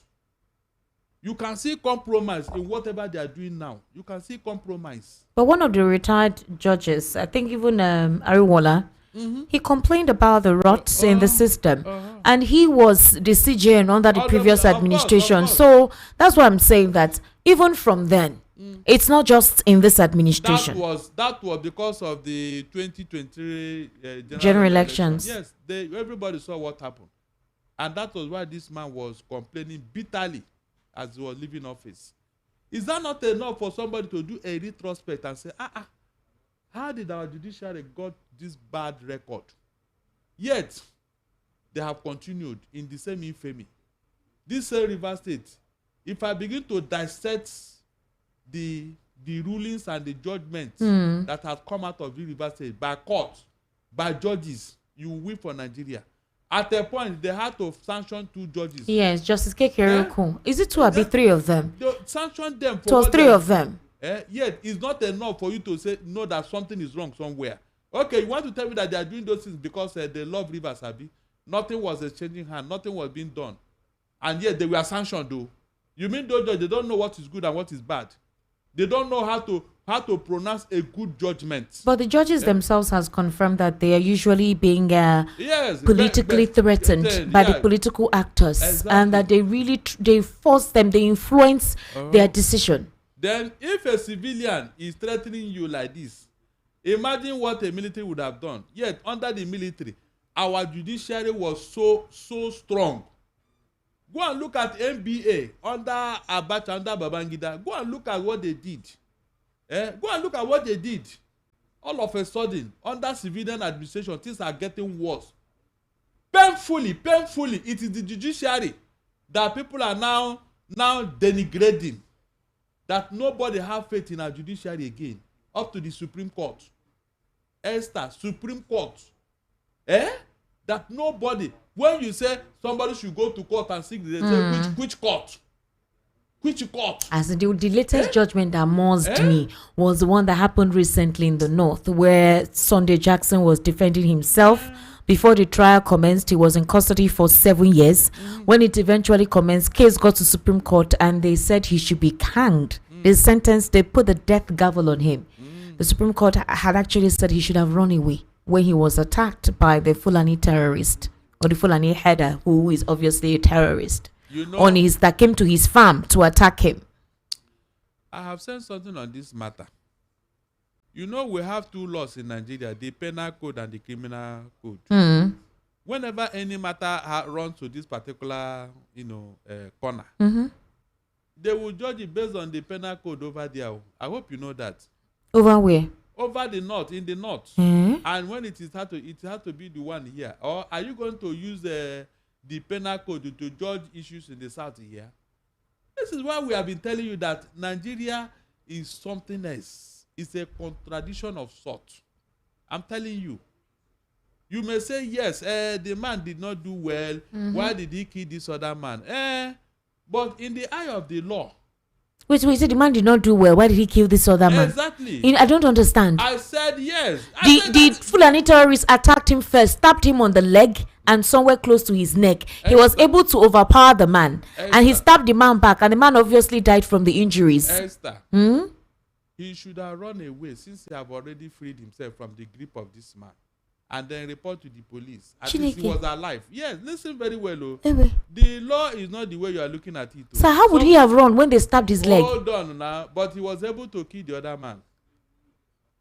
You can see compromise in whatever they are doing now. You can see compromise. But one of the retired judges, I think even Ariwola, he complained about the rots in the system. And he was the CJN under the previous administration. Of course. So that's why I'm saying that even from then, it's not just in this administration. That was because of the 2023 general elections. Yes, everybody saw what happened. And that was why this man was complaining bitterly as he was leaving office. Is that not enough for somebody to do a retrospect and say, how did our judiciary got this bad record? Yet, they have continued in the same infamy. this same River State, if I begin to dissect the rulings and the judgments that have come out of the River State by court, by judges, you will win for Nigeria. At a point, they had to sanction 2 judges. Yes, Justice Kekereku. Is it 2 or 3 of them? They sanction them. It was 3 of them. Yet it's not enough for you to say no, that something is wrong somewhere. Okay, you want to tell me that they are doing those things because they love Rivers, Abi? Nothing was exchanging hand, nothing was being done, and yet they were sanctioned though. You mean those judges, they don't know what is good and what is bad? They don't know how to pronounce a good judgment. But the judges themselves has confirmed that they are usually being politically threatened by the political actors, exactly. And that they really they force them, they influence their decision. Then if a civilian is threatening you like this, imagine what a military would have done. Yet under the military, our judiciary was so strong. Go and look at NBA under Abacha, under Babangida. Go and look at what they did. Go and look at what they did. All of a sudden, under civilian administration, things are getting worse. Painfully, it is the judiciary that people are now denigrating. That nobody have faith in our judiciary again, up to the Supreme Court. Esther, Supreme Court. That nobody, when you say somebody should go to court and seek, they say which court? Which court? As the latest judgment that amused me was the one that happened recently in the north, where Sunday Jackson was defending himself. Before the trial commenced, he was in custody for 7 years. When it eventually commenced, case got to Supreme Court and they said he should be hanged. They put the death gavel on him. The Supreme Court had actually said he should have run away when he was attacked by the Fulani terrorist, or the Fulani header, who is obviously a terrorist, that came to his farm to attack him. I have said something on this matter. You know, we have 2 laws in Nigeria, the penal code and the criminal code. Whenever any matter runs to this particular, corner, they will judge it based on the penal code over there. I hope you know that. Over where? Over the north, in the north. And when it has to be the one here. Or are you going to use the penal code to judge issues in the south here? This is why we have been telling you that Nigeria is something else. It's a contradiction of sort. I'm telling you. You may say, yes, the man did not do well. Why did he kill this other man? But in the eye of the law. Wait, you said the man did not do well. Why did he kill this other man? Exactly. I don't understand. I said yes. The Fulani terrorists attacked him first, stabbed him on the leg and somewhere close to his neck. He was able to overpower the man. And he stabbed the man back, and the man obviously died from the injuries. Esther, he should have run away since he have already freed himself from the grip of this man. And then report to the police. At least he was alive. Yes, listen very well. The law is not the way you are looking at it. So how would he have run when they stabbed his leg? Hold on now. But he was able to kill the other man.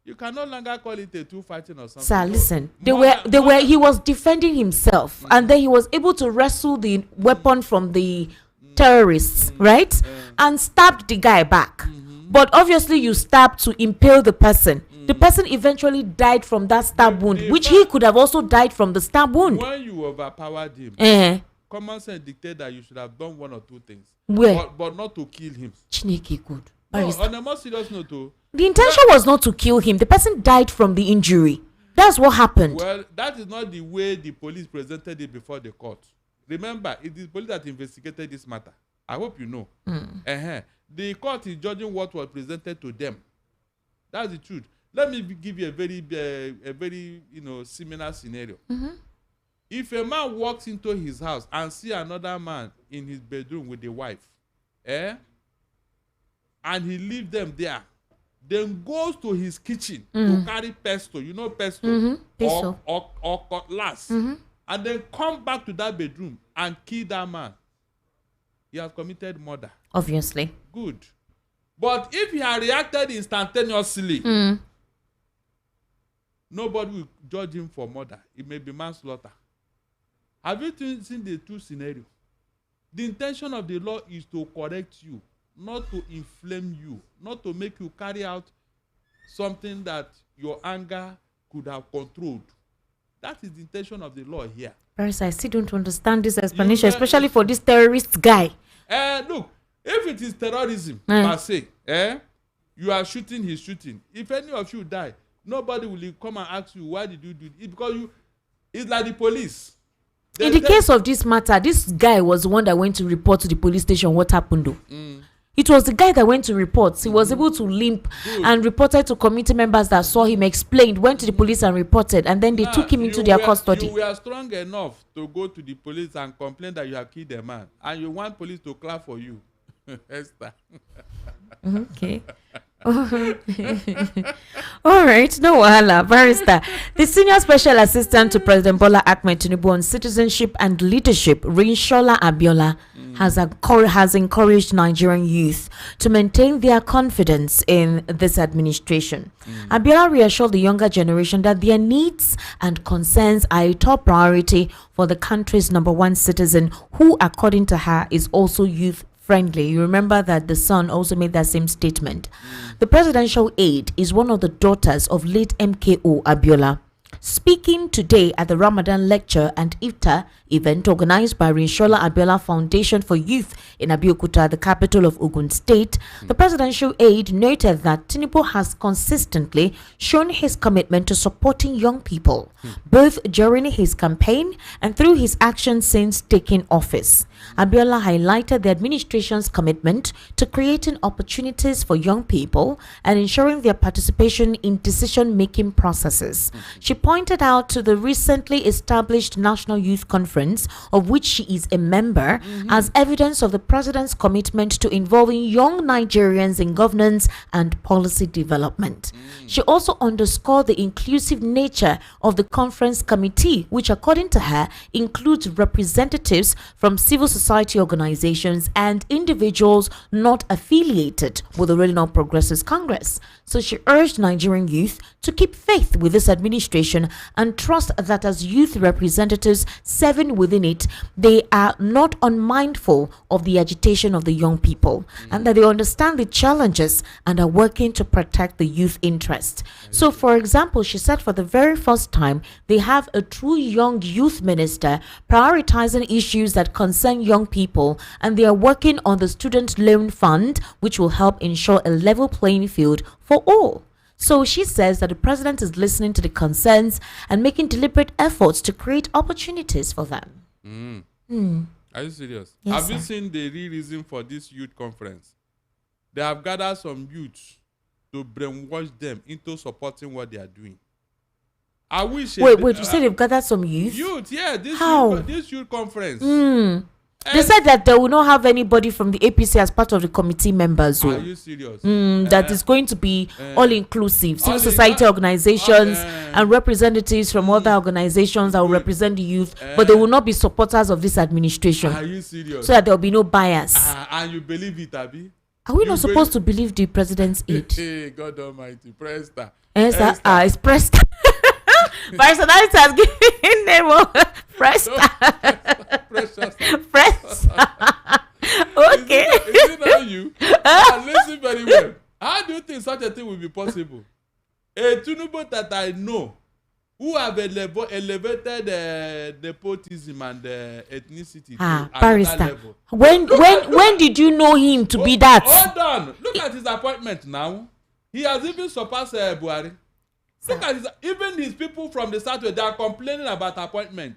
You can no longer call it a two fighting or something. Sir, listen. He was defending himself. And then he was able to wrestle the weapon from the terrorists, right? And stabbed the guy back. But obviously you stabbed to impale the person. The person eventually died from that stab wound, which he could have also died from the stab wound. When you overpowered him, common sense dictated that you should have done one or two things. But not to kill him. Chineke good. No, on a more serious note, the intention was not to kill him. The person died from the injury. That's what happened. Well, that is not the way the police presented it before the court. Remember, it is police that investigated this matter. I hope you know. The court is judging what was presented to them. That's the truth. Let me give you a very similar scenario. If a man walks into his house and see another man in his bedroom with a wife, and he leaves them there, then goes to his kitchen to carry pesto, pesto, or cutlass, and then come back to that bedroom and kill that man, he has committed murder. Obviously. Good. But if he had reacted instantaneously, nobody will judge him for murder. It may be manslaughter. Have you seen the two scenarios? The intention of the law is to correct you, not to inflame you, not to make you carry out something that your anger could have controlled. That is the intention of the law here. Paris, I still don't understand this explanation, especially for this terrorist guy. Look, if it is terrorism per se, you are shooting, he's shooting. If any of you die, nobody will come and ask you, why did you do it? Because it's like the police. In the case of this matter, this guy was the one that went to report to the police station what happened though. It was the guy that went to report. He was able to limp and reported to committee members that saw him, explained, went to the police and reported, and then they took him into their custody. You were strong enough to go to the police and complain that you have killed a man, and you want police to clap for you. Esther. Okay. All right, no wahala, barrister. The senior special assistant to President Bola Ahmed Tinubu on citizenship and leadership, Rinshola Abiola, has encouraged Nigerian youth to maintain their confidence in this administration. Abiola reassured the younger generation that their needs and concerns are a top priority for the country's #1 citizen, who, according to her, is also youth friendly. You remember that the son also made that same statement. The presidential aide is one of the daughters of late MKO Abiola. Speaking today at the Ramadan lecture and iftar event organized by Rinshola Abiola Foundation for Youth in Abeokuta, the capital of Ogun State, the presidential aide noted that Tinubu has consistently shown his commitment to supporting young people, both during his campaign and through his actions since taking office. Abiola highlighted the administration's commitment to creating opportunities for young people and ensuring their participation in decision-making processes. She pointed out to the recently established National Youth Conference, of which she is a member, as evidence of the president's commitment to involving young Nigerians in governance and policy development. She also underscored the inclusive nature of the conference committee, which, according to her, includes representatives from civil society organizations and individuals not affiliated with the Ruling All Progressives Congress. So she urged Nigerian youth to keep faith with this administration and trust that as youth representatives serving within it, they are not unmindful of the agitation of the young people and that they understand the challenges and are working to protect the youth interest. So, for example, she said for the very first time, they have a true young youth minister prioritizing issues that concern young people, and they are working on the student loan fund, which will help ensure a level playing field for all. So she says that the president is listening to the concerns and making deliberate efforts to create opportunities for them. Are you serious? Yes, have you sir. seen the real reason for this youth conference? They have gathered some youths to brainwash them into supporting what they are doing. I wish. Wait, you said they've gathered some youth? Youth, yeah. This youth conference. They said that they will not have anybody from the APC as part of the committee members. Are you serious? That is going to be all-inclusive. Civil society organizations and representatives from other organizations that will represent the youth, but they will not be supporters of this administration. Are you serious? So that there will be no bias. And you believe it, Abi? Are we not supposed to believe the president's aid? Hey, God Almighty, Presta. It's Presta. Personality has given name of Presta. Precious. Presta. Okay. Is it not you? Now listen very well. How do you think such a thing will be possible? A Tinubu that I know, who have elevated nepotism and ethnicity to barrister. level. When did you know him to be that? Hold on. Look at his appointment now. He has even surpassed Buhari. Look at even his people from the southwest, they are complaining about appointment.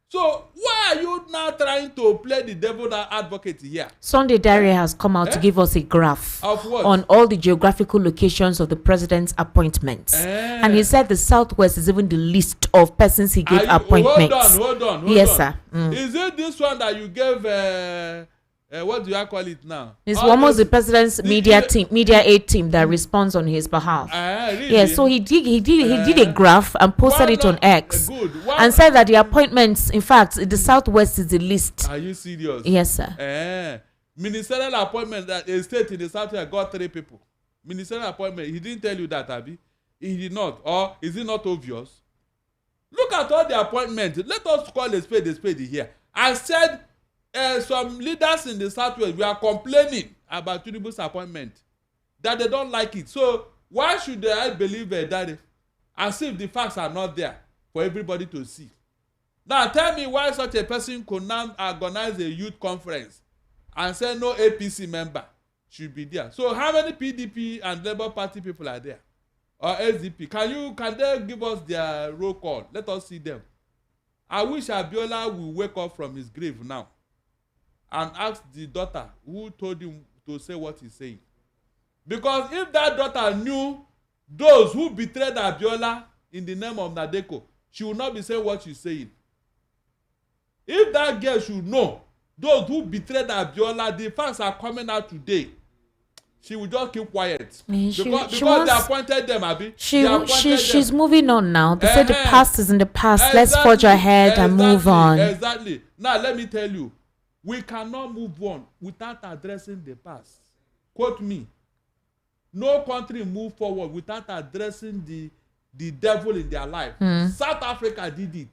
So why are you now trying to play the devil advocate here? Sunday Diary has come out to give us a graph of what? On all the geographical locations of the president's appointments. And he said the southwest is even the list of persons he gave appointments. Hold on. Yes, sir. Is it this one that you gave what do you call it now? It's almost the president's media aid team that responds on his behalf. Really? Yeah, so he did a graph and posted it on X and said that the appointments, in fact, the southwest is the list. Are you serious? Yes, sir. Ministerial appointment that a state in the southwest got 3 people. Ministerial appointment, he didn't tell you that, Abi? He did not. Or is it not obvious? Look at all the appointments. Let us call a spade here. I said some leaders in the southwest were complaining about Tinubu's appointment, that they don't like it. So why should I believe that as if the facts are not there for everybody to see? Now tell me why such a person could now organize a youth conference and say no APC member should be there. So how many PDP and Labour Party people are there? Or SDP? Can they give us their roll call? Let us see them. I wish Abiola will wake up from his grave now and ask the daughter who told him to say what he's saying. Because if that daughter knew those who betrayed Abiola in the name of Nadeko, she would not be saying what she's saying. If that girl should know those who betrayed Abiola, the facts are coming out today, she will just keep quiet. Because they appointed them, Abi. She's moving on now. They said the past is in the past. Exactly, let's forge ahead and move on. Exactly. Now let me tell you, we cannot move on without addressing the past. Quote me. No country move forward without addressing the devil in their life. South Africa did it.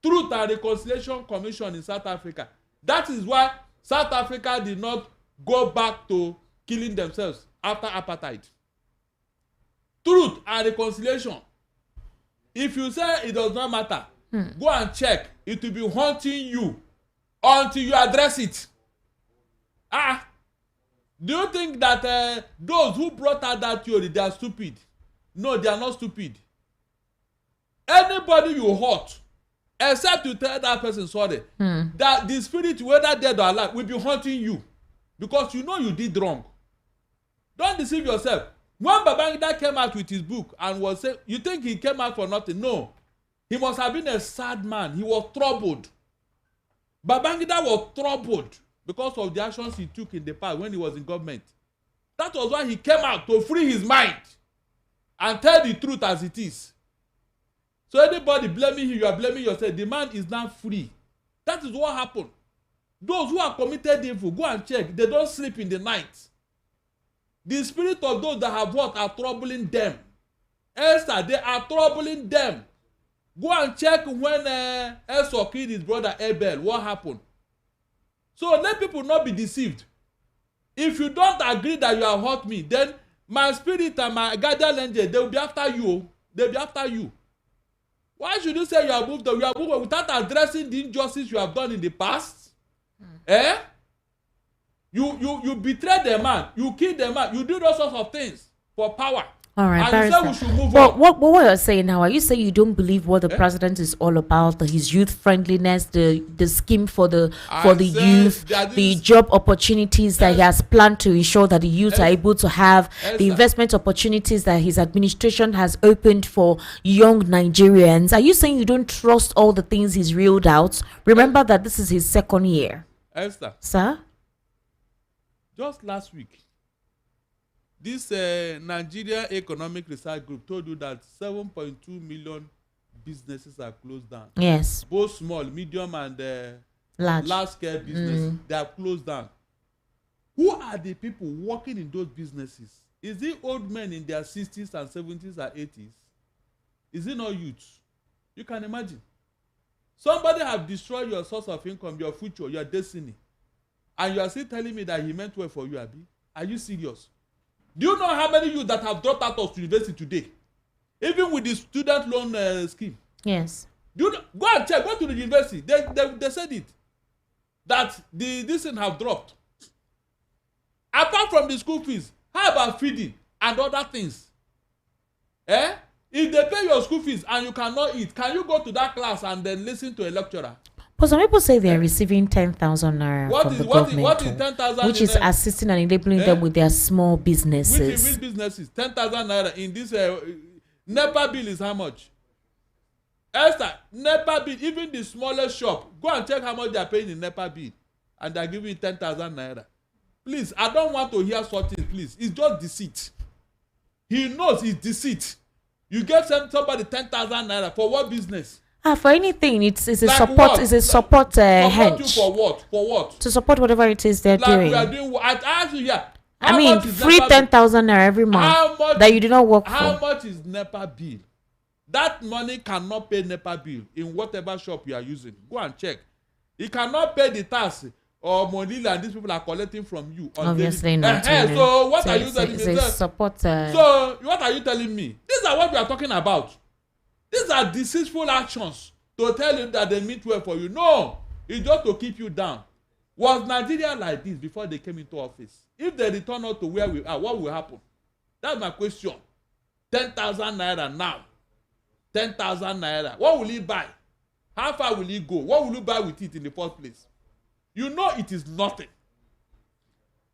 Truth and Reconciliation Commission in South Africa. That is why South Africa did not go back to killing themselves after apartheid. Truth and reconciliation. If you say it does not matter, go and check. It will be haunting you until you address it. Do you think that those who brought out that theory, they are stupid? No, they are not stupid. Anybody you hurt, except you tell that person sorry, that the spirit, whether dead or alive, will be haunting you because you know you did wrong. Don't deceive yourself. When Babangida came out with his book and was saying, you think he came out for nothing? No. He must have been a sad man. He was troubled. Babangida was troubled because of the actions he took in the past when he was in government. That was why he came out to free his mind and tell the truth as it is. So anybody blaming him, you are blaming yourself. The man is not free. That is what happened. Those who are committed evil, go and check. They don't sleep in the night. The spirit of those that have what are troubling them. Esther, they are troubling them. Go and check when Esau killed his brother Abel. What happened? So let people not be deceived. If you don't agree that you have hurt me, then my spirit and my guardian angel, they will be after you. They will be after you. Why should you say you have moved on? You have moved on without addressing the injustice you have done in the past? You betrayed the man, you killed the man, you do those sorts of things for power. All right, and you say we should move on. What you're saying now, are you saying you don't believe what the president is all about, his youth friendliness, the scheme for the youth, the job opportunities that he has planned to ensure that the youth are able to have, the investment opportunities that his administration has opened for young Nigerians? Are you saying you don't trust all the things he's reeled out? Remember that this is his second year. Esther. Sir? Just last week, this Nigeria Economic Research Group told you that 7.2 million businesses are closed down. Yes. Both small, medium, and large-scale businesses, they are closed down. Who are the people working in those businesses? Is it old men in their 60s and 70s and 80s? Is it not youth? You can imagine. Somebody have destroyed your source of income, your future, your destiny. And you are still telling me that he meant well for you, Abi? Are you serious? Do you know how many youth that have dropped out of university today? Even with the student loan scheme. Yes. Do you know, go and check, go to the university. They said it. That this thing have dropped. Apart from the school fees, how about feeding and other things? If they pay your school fees and you cannot eat, can you go to that class and then listen to a lecturer? But some people say they are receiving 10,000 naira from the government, what is 10,000? Which is assisting and enabling them with their small businesses. Which businesses? 10,000 naira in this NEPA bill is how much? Esther, NEPA bill, even the smallest shop, go and check how much they are paying in NEPA bill, and they are giving 10,000 naira. Please, I don't want to hear something. Please, it's just deceit. He knows it's deceit. You get somebody 10,000 naira for what business? For anything, it's a like support. What? It's a support hedge. You for what? For what? To support whatever it is they're doing. We are doing. I ask you, yeah. I mean, free 10,000 naira every month that you do not work for. How much is NEPA bill? That money cannot pay NEPA bill in whatever shop you are using. Go and check. It cannot pay the tax or Monila and these people are collecting from you. Obviously not. So what are you telling me? Support. So what are you telling me? These are what we are talking about. These are deceitful actions to tell you that they mean well for you. No, it's just to keep you down. Was Nigeria like this before they came into office? If they return out to where we are, what will happen? That's my question. 10,000 naira now. 10,000 naira. What will he buy? How far will he go? What will you buy with it in the first place? You know it is nothing.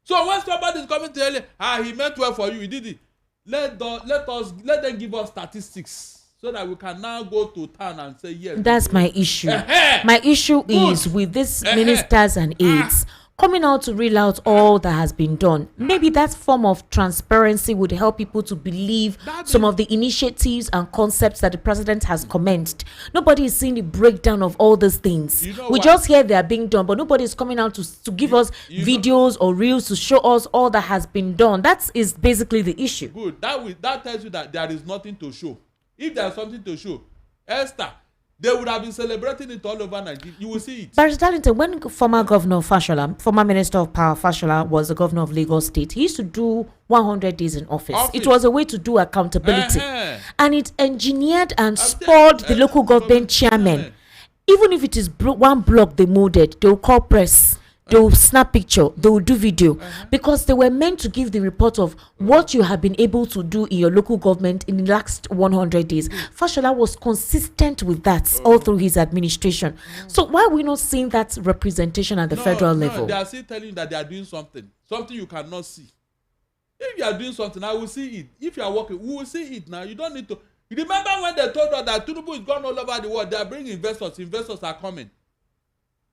So when somebody is coming to tell you, he meant well for you, he did it. Let them give us statistics so that we can now go to town and say yes. That's my issue. My issue is with these ministers and aides coming out to reel out all that has been done. Maybe that form of transparency would help people to believe some of the initiatives and concepts that the president has commenced. Nobody is seeing the breakdown of all these things. We just hear they are being done, but nobody is coming out to give us videos or reels to show us all that has been done. That is basically the issue. Good. That tells you that there is nothing to show. If there is something to show, Esther, they would have been celebrating it all over Nigeria. You will see it. Barrister Darlington, when former Governor Fashola, former Minister of Power Fashola was the governor of Lagos State, he used to do 100 days in office. It was a way to do accountability. And it engineered and spoiled the local government chairman. Even if it is one block they molded, they will call press. They will snap picture, they will do video, because they were meant to give the report of what you have been able to do in your local government in the last 100 days. Fashola was consistent with that all through his administration. So why are we not seeing that representation at the federal level? They are still telling you that they are doing something you cannot see. If you are doing something, I will see it. If you are working, we will see it now. You don't need to. You remember when they told us that Tinubu is gone all over the world, they are bringing investors. Investors are coming.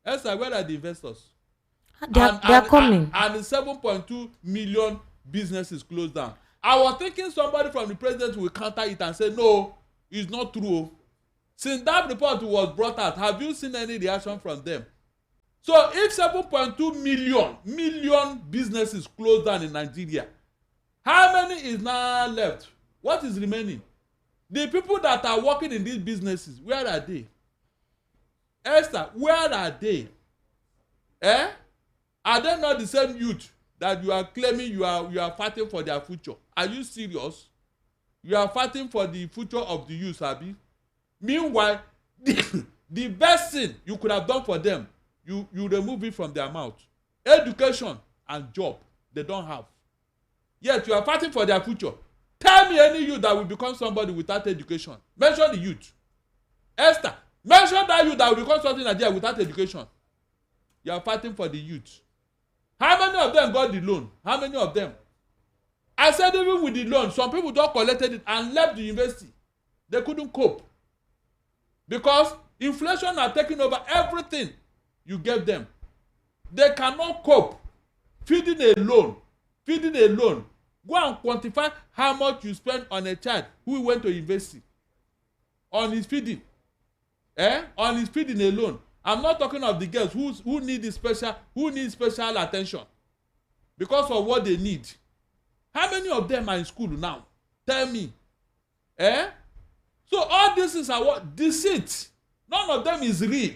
Esther, where are the investors? They are coming. And 7.2 million businesses closed down. I was thinking somebody from the president will counter it and say, no, it's not true. Since that report was brought out, have you seen any reaction from them? So if 7.2 million businesses closed down in Nigeria, how many is now left? What is remaining? The people that are working in these businesses, where are they? Esther, where are they? Are they not the same youth that you are claiming you are fighting for their future? Are you serious? You are fighting for the future of the youth, Abi. Meanwhile, the best thing you could have done for them, you remove it from their mouth. Education and job, they don't have. Yet you are fighting for their future. Tell me any youth that will become somebody without education. Mention the youth. Esther, mention that youth that will become something like that without education. You are fighting for the youth. How many of them got the loan? How many of them? I said even with the loan, some people just collected it and left the university. They couldn't cope. Because inflation are taking over everything you gave them. They cannot cope. Feeding a loan. Go and quantify how much you spend on a child who went to university. On his feeding. On his feeding alone. I'm not talking of the girls who need special attention because of what they need. How many of them are in school now? Tell me. So all this is what deceit. None of them is real.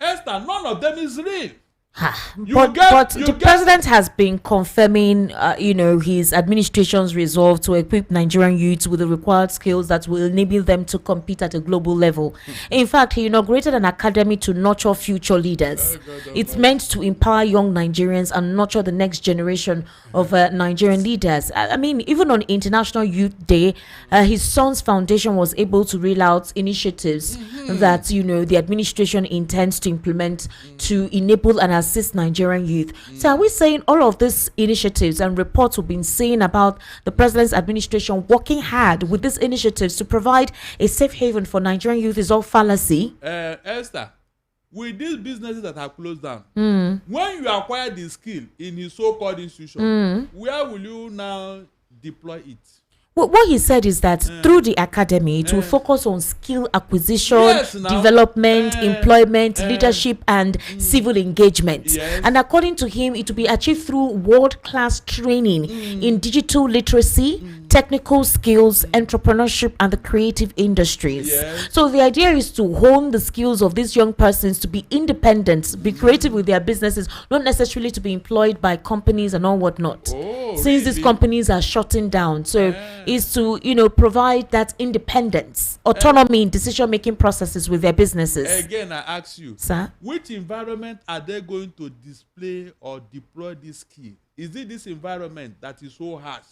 Esther, none of them is real. But the president has been confirming, his administration's resolve to equip Nigerian youths with the required skills that will enable them to compete at a global level. In fact, he inaugurated an academy to nurture future leaders. It's meant to empower young Nigerians and nurture the next generation of Nigerian leaders. I mean, even on International Youth Day, his son's foundation was able to reel out initiatives that, the administration intends to implement to enable and assist Nigerian youth. So are we saying all of these initiatives and reports we've been saying about the president's administration working hard with these initiatives to provide a safe haven for Nigerian youth is all fallacy? Esther, with these businesses that have closed down, when you acquire the skill in his so-called institution, where will you now deploy it? Well, what he said is that through the academy, it will focus on skill acquisition, development, employment, leadership, and civil engagement. And according to him, it will be achieved through world-class training in digital literacy, technical skills, entrepreneurship, and the creative industries. Yes. So the idea is to hone the skills of these young persons to be independent, be creative with their businesses, not necessarily to be employed by companies and all whatnot. Oh, Since really? these companies are shutting down, so is to provide that independence, autonomy in decision-making processes with their businesses. Again, I ask you, Sir? which environment are they going to display or deploy this skill? Is it this environment that is so harsh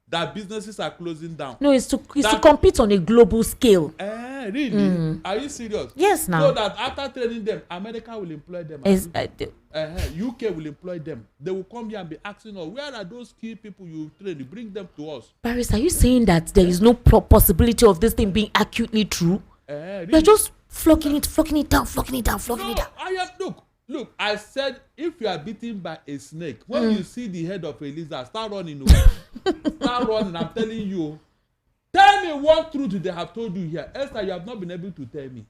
that businesses are closing down? No, it's to compete on a global scale. Really? Are you serious? Yes, now. So that after training them, America will employ them. UK will employ them. They will come here and be asking us, where are those key people you train? You bring them to us. Paris, are you saying that there is no possibility of this thing being acutely true? Really? They're just flocking it down. Look, I said if you are bitten by a snake, when you see the head of a lizard, start running away. Start running, I'm telling you. Tell me one truth they have told you here. Esther, you have not been able to tell me.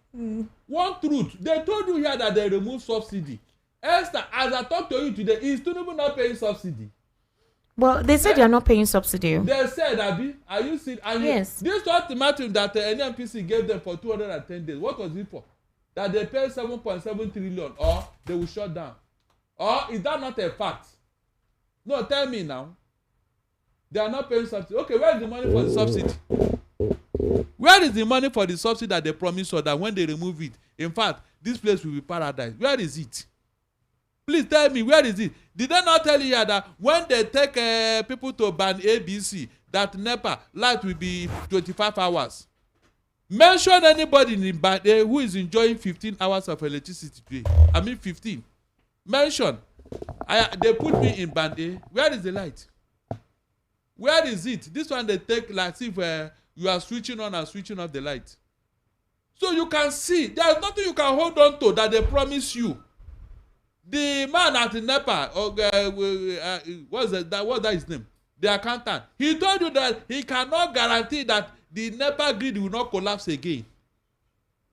One truth. They told you here that they remove subsidy. Esther, as I talk to you today, is Tinubu not paying subsidy? Well, they said they are not paying subsidy. They said, Abi, are you seeing? Yes. This ultimatum that the NNPC gave them for 210 days, what was it for? That they pay 7.7 trillion or they will shut down? Or is that not a fact? No, tell me now. They are not paying subsidy. Okay, where is the money for the subsidy? Where is the money for the subsidy that they promised us that when they remove it, in fact, this place will be paradise? Where is it? Please tell me, where is it? Did they not tell you here that when they take people to ban ABC, that NEPA light will be 25 hours? Mention anybody in band A who is enjoying 15 hours of electricity today. I mean 15. Mention. They put me in band A. Where is the light? Where is it? This one they take like if you are switching on and switching off the light. So you can see there is nothing you can hold on to that they promise you. The man at the NEPA, what's that his name? The accountant. He told you that he cannot guarantee that the NEPA grid will not collapse again.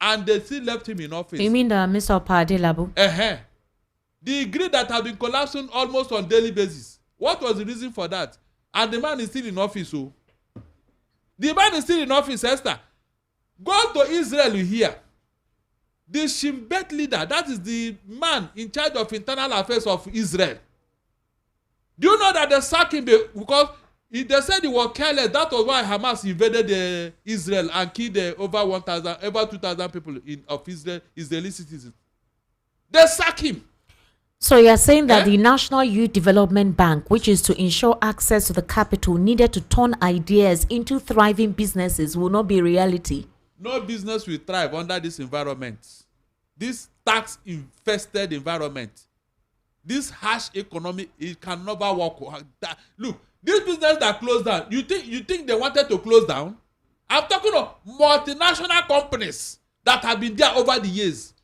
And they still left him in office. You mean the Mr. Padelabu? The grid that have been collapsing almost on daily basis. What was the reason for that? And the man is still in office. So the man is still in office, Esther. Go to Israel here. The Shin Bet leader, that is the man in charge of internal affairs of Israel. Do you know that they sacked him because they said he was careless? That was why Hamas invaded Israel and killed over 2,000 people of Israeli citizens. They sacked him. So you are saying that the National Youth Development Bank, which is to ensure access to the capital needed to turn ideas into thriving businesses, will not be reality? No business will thrive under this environment. This tax-infested environment. This harsh economy, it can never work. Look, this business that closed down, you think they wanted to close down? I'm talking of multinational companies that have been there over the years.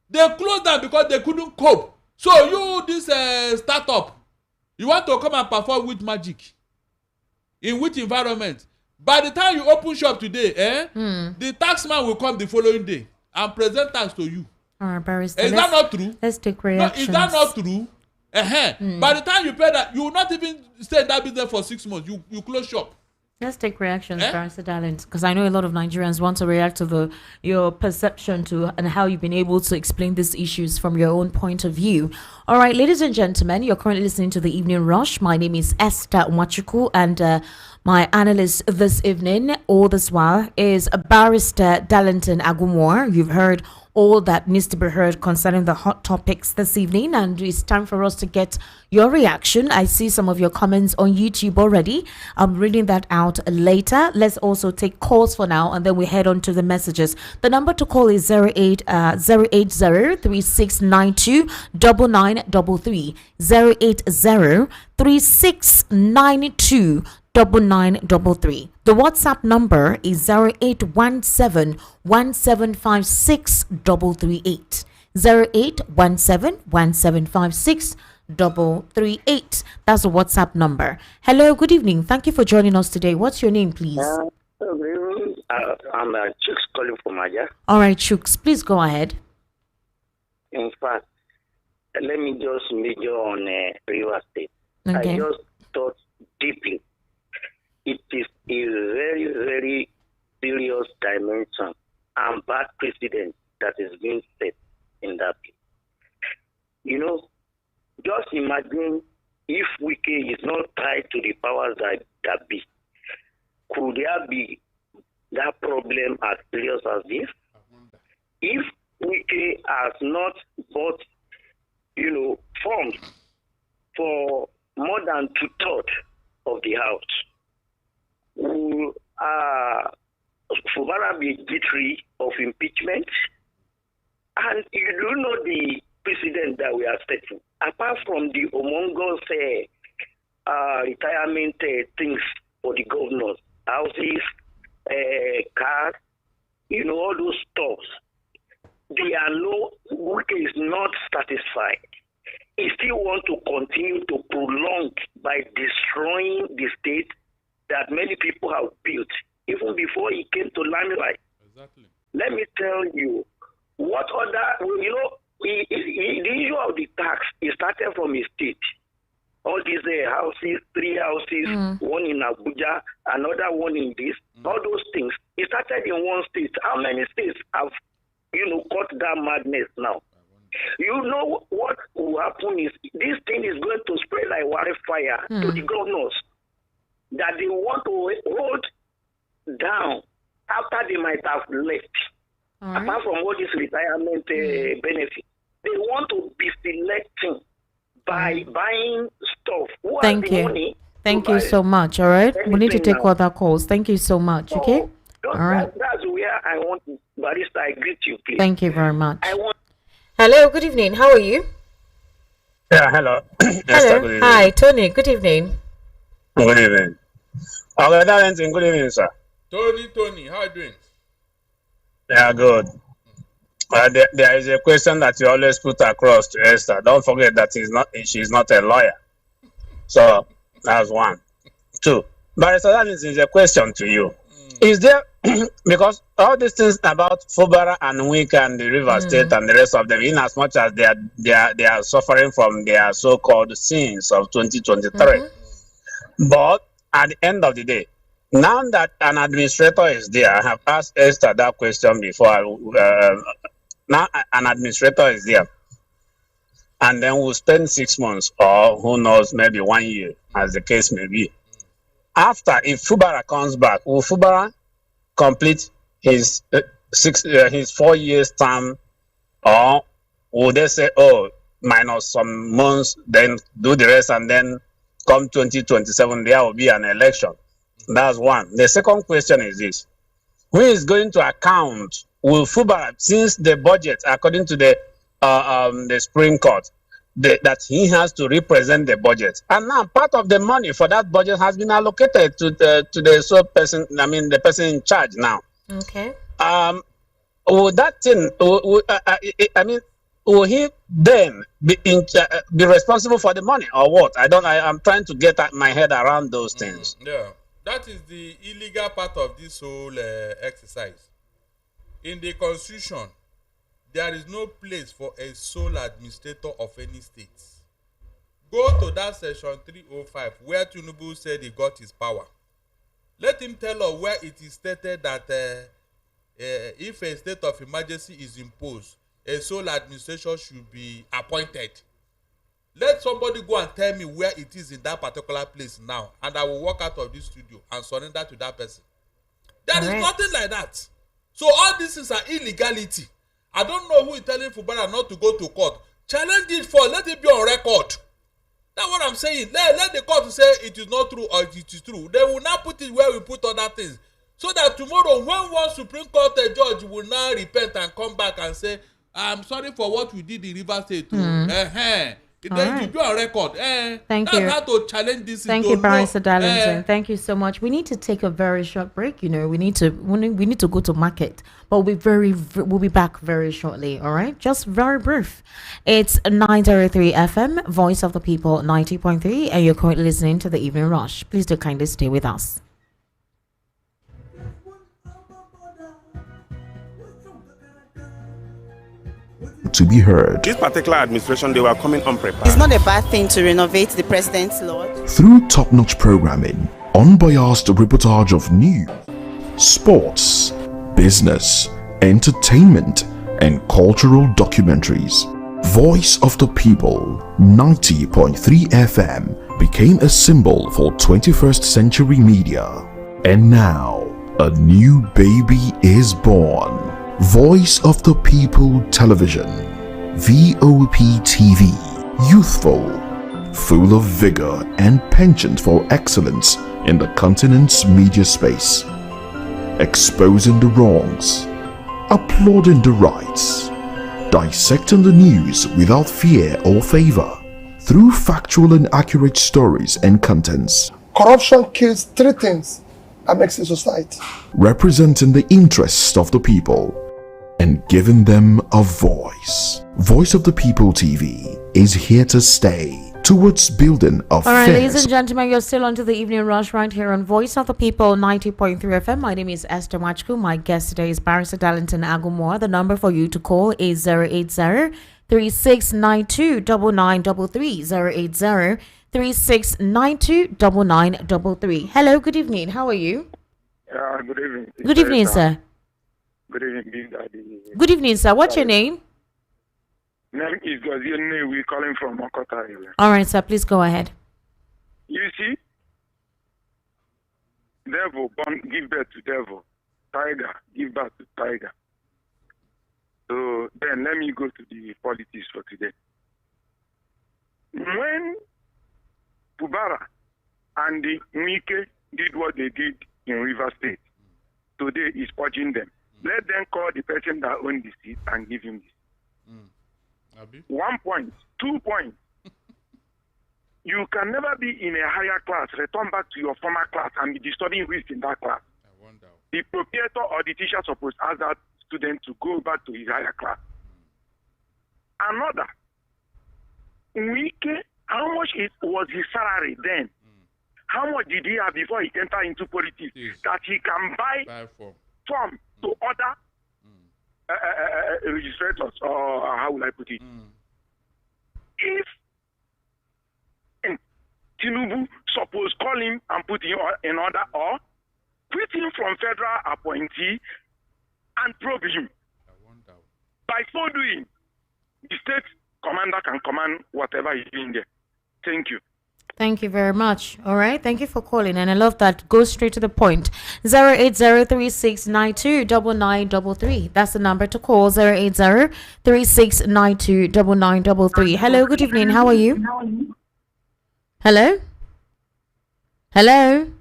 They closed down because they couldn't cope. So you, this startup, you want to come and perform with magic. In which environment? By the time you open shop today, the taxman will come the following day and present tax to you. All right, Barrister. Is that not true? Let's take reactions. No, is that not true? By the time you pay that, you will not even stay in that business for 6 months. You close shop. Let's take reactions, Barrister Darling, because I know a lot of Nigerians want to react to your perception to and how you've been able to explain these issues from your own point of view. All right, ladies and gentlemen, you're currently listening to the Evening Rush. My name is Esther Mwachuku, and my analyst this evening, all this while, is Barrister Darlington Agumor. You've heard all that needs to be heard concerning the hot topics this evening, and it's time for us to get your reaction. I see some of your comments on YouTube already. I'm reading that out later. Let's also take calls for now, and then we head on to the messages. The number to call is 080-3692-9933 080-3692-9933. The WhatsApp number is 0817-1756-338. 0817-1756-338. That's the WhatsApp number. Hello, good evening. Thank you for joining us today. What's your name, please? I'm Chooks calling from Aja. All right, Chooks, please go ahead. In fact, let me just major on real estate. Okay. I just thought deeply. it is a very, very serious dimension and bad precedent that is being set in that place. You know, just imagine if Wike is not tied to the powers that be. Could there be that problem as serious as this? If Wike has not bought, funds for more than 2/3 of the house, will Fubara be guilty of impeachment? And you do know the precedent that we are setting. Apart from the humongous retirement things for the governors, houses, cars, all those stuffs, Wike is not satisfied. He still wants to continue to prolong by destroying the state that many people have built, even before he came to limelight. Exactly. Let me tell you, what other, the issue of the tax, it started from his state. All these houses, 3 houses, one in Abuja, another one in this, all those things. It started in one state. How many states have, caught that madness now? You know what will happen is this thing is going to spread like wildfire to the governors that they want to hold down after they might have left. Right. Apart from all this retirement benefit, they want to be selecting by buying stuff. Who Thank has the you. money Thank you so much. All right. We need to take now. other calls. Thank you so much. Okay. All right. That's where I want Barrister. I greet you, please. Thank you very much. Hello. Good evening. How are you? Yeah. Hello. Hello. Good Hi, Tony. Good evening. Good evening. Okay, Darlington. Good evening, sir. Tony, how are you doing? Yeah, good. There is a question that you always put across to Esther. Don't forget that she's not a lawyer. So that's one. Two. Barrister Darlington, is a question to you. Is there, because all these things about Fubara and Wike and the River State and the rest of them, in as much as they are suffering from their so-called sins of 2023, but at the end of the day, now that an administrator is there, I have asked Esther that question before. Now an administrator is there, and then we'll spend 6 months, or who knows, maybe 1 year, as the case may be. After, if Fubara comes back, will Fubara complete his 4 years term, or will they say, minus some months, then do the rest, and then come 2027, there will be an election? That's one. The second question is this: who is going to account? Will Fubara, since the budget, according to the Supreme Court, that he has to represent the budget, and now part of the money for that budget has been allocated to the sole person. I mean, the person in charge now. Okay. Will that thing? Will he then be responsible for the money, or what? I'm trying to get my head around those things. Yeah. That is the illegal part of this whole exercise. In the Constitution, there is no place for a sole administrator of any state. Go to that section 305 where Tinubu said he got his power. Let him tell us where it is stated that if a state of emergency is imposed, a sole administration should be appointed. Let somebody go and tell me where it is in that particular place now, and I will walk out of this studio and surrender to that person. There is nothing like that. So all this is an illegality. I don't know who is telling Fubara not to go to court. Challenge it for, let it be on record. That's what I'm saying. Let the court say it is not true or it is true. They will now put it where we put other things. So that tomorrow, when one Supreme Court judge will now repent and come back and say, I'm sorry for what we did in River State too. Then you do a record. Thank you. That's how to challenge this. Thank you, Barrister Darlington. Thank you so much. We need to take a very short break. We need to go to market, but we'll be back very shortly. All right, just very brief. It's 903 FM, Voice of the People, 90.3, and you're currently listening to the Evening Rush. Please do kindly stay with us. To be heard. This particular administration, they were coming unprepared. It's not a bad thing to renovate the president's lawn. Through top-notch programming, unbiased reportage of news, sports, business, entertainment, and cultural documentaries. Voice of the People 90.3 FM became a symbol for 21st century media. And now, a new baby is born. Voice of the People Television, VOP TV, youthful, full of vigor and penchant for excellence in the continent's media space, exposing the wrongs, applauding the rights, dissecting the news without fear or favor, through factual and accurate stories and contents. Corruption kills three things that makes a society. Representing the interests of the people and giving them a voice. Voice of the People TV is here to stay towards building a All right, fair ladies and gentlemen, you're still on to the evening rush right here on Voice of the People 90.3 FM. My name is Esther Machku. My guest today is Barrister Darlington Agumore. The number for you to call is 080-3692-9933. 080-3692-9933. Hello, good evening. How are you? Good evening. Good evening, sir. Good evening, Daddy. Good evening, sir. What's your name? Name is Godfatherism. We're calling from Okota area. All right, sir. Please go ahead. You see, devil born give birth to devil. Tiger give birth to tiger. So then let me go to the politics for today. When Pubara and the Nwike did what they did in River State, today is purging them. Let them call the person that owns the seat and give him this. 1 point, 2 points. You can never be in a higher class, return back to your former class and be disturbing who is in that class. I wonder. The proprietor or the teacher supposed to ask that student to go back to his higher class. Another, Wike, how much was his salary then? How much did he have before he entered into politics? Yes. That he can buy form to other registrators, or how will I put it? If Tinubu suppose call him and put him in order, or quit him from federal appointee and probe him. I wonder. By so doing, the state commander can command whatever is doing there. Thank you. Thank you very much. All right. Thank you for calling. And I love that. Go straight to the point. 080-3692-9933. That's the number to call. 080-3692-9933. Hello. Good evening. How are you? Hello? Hello?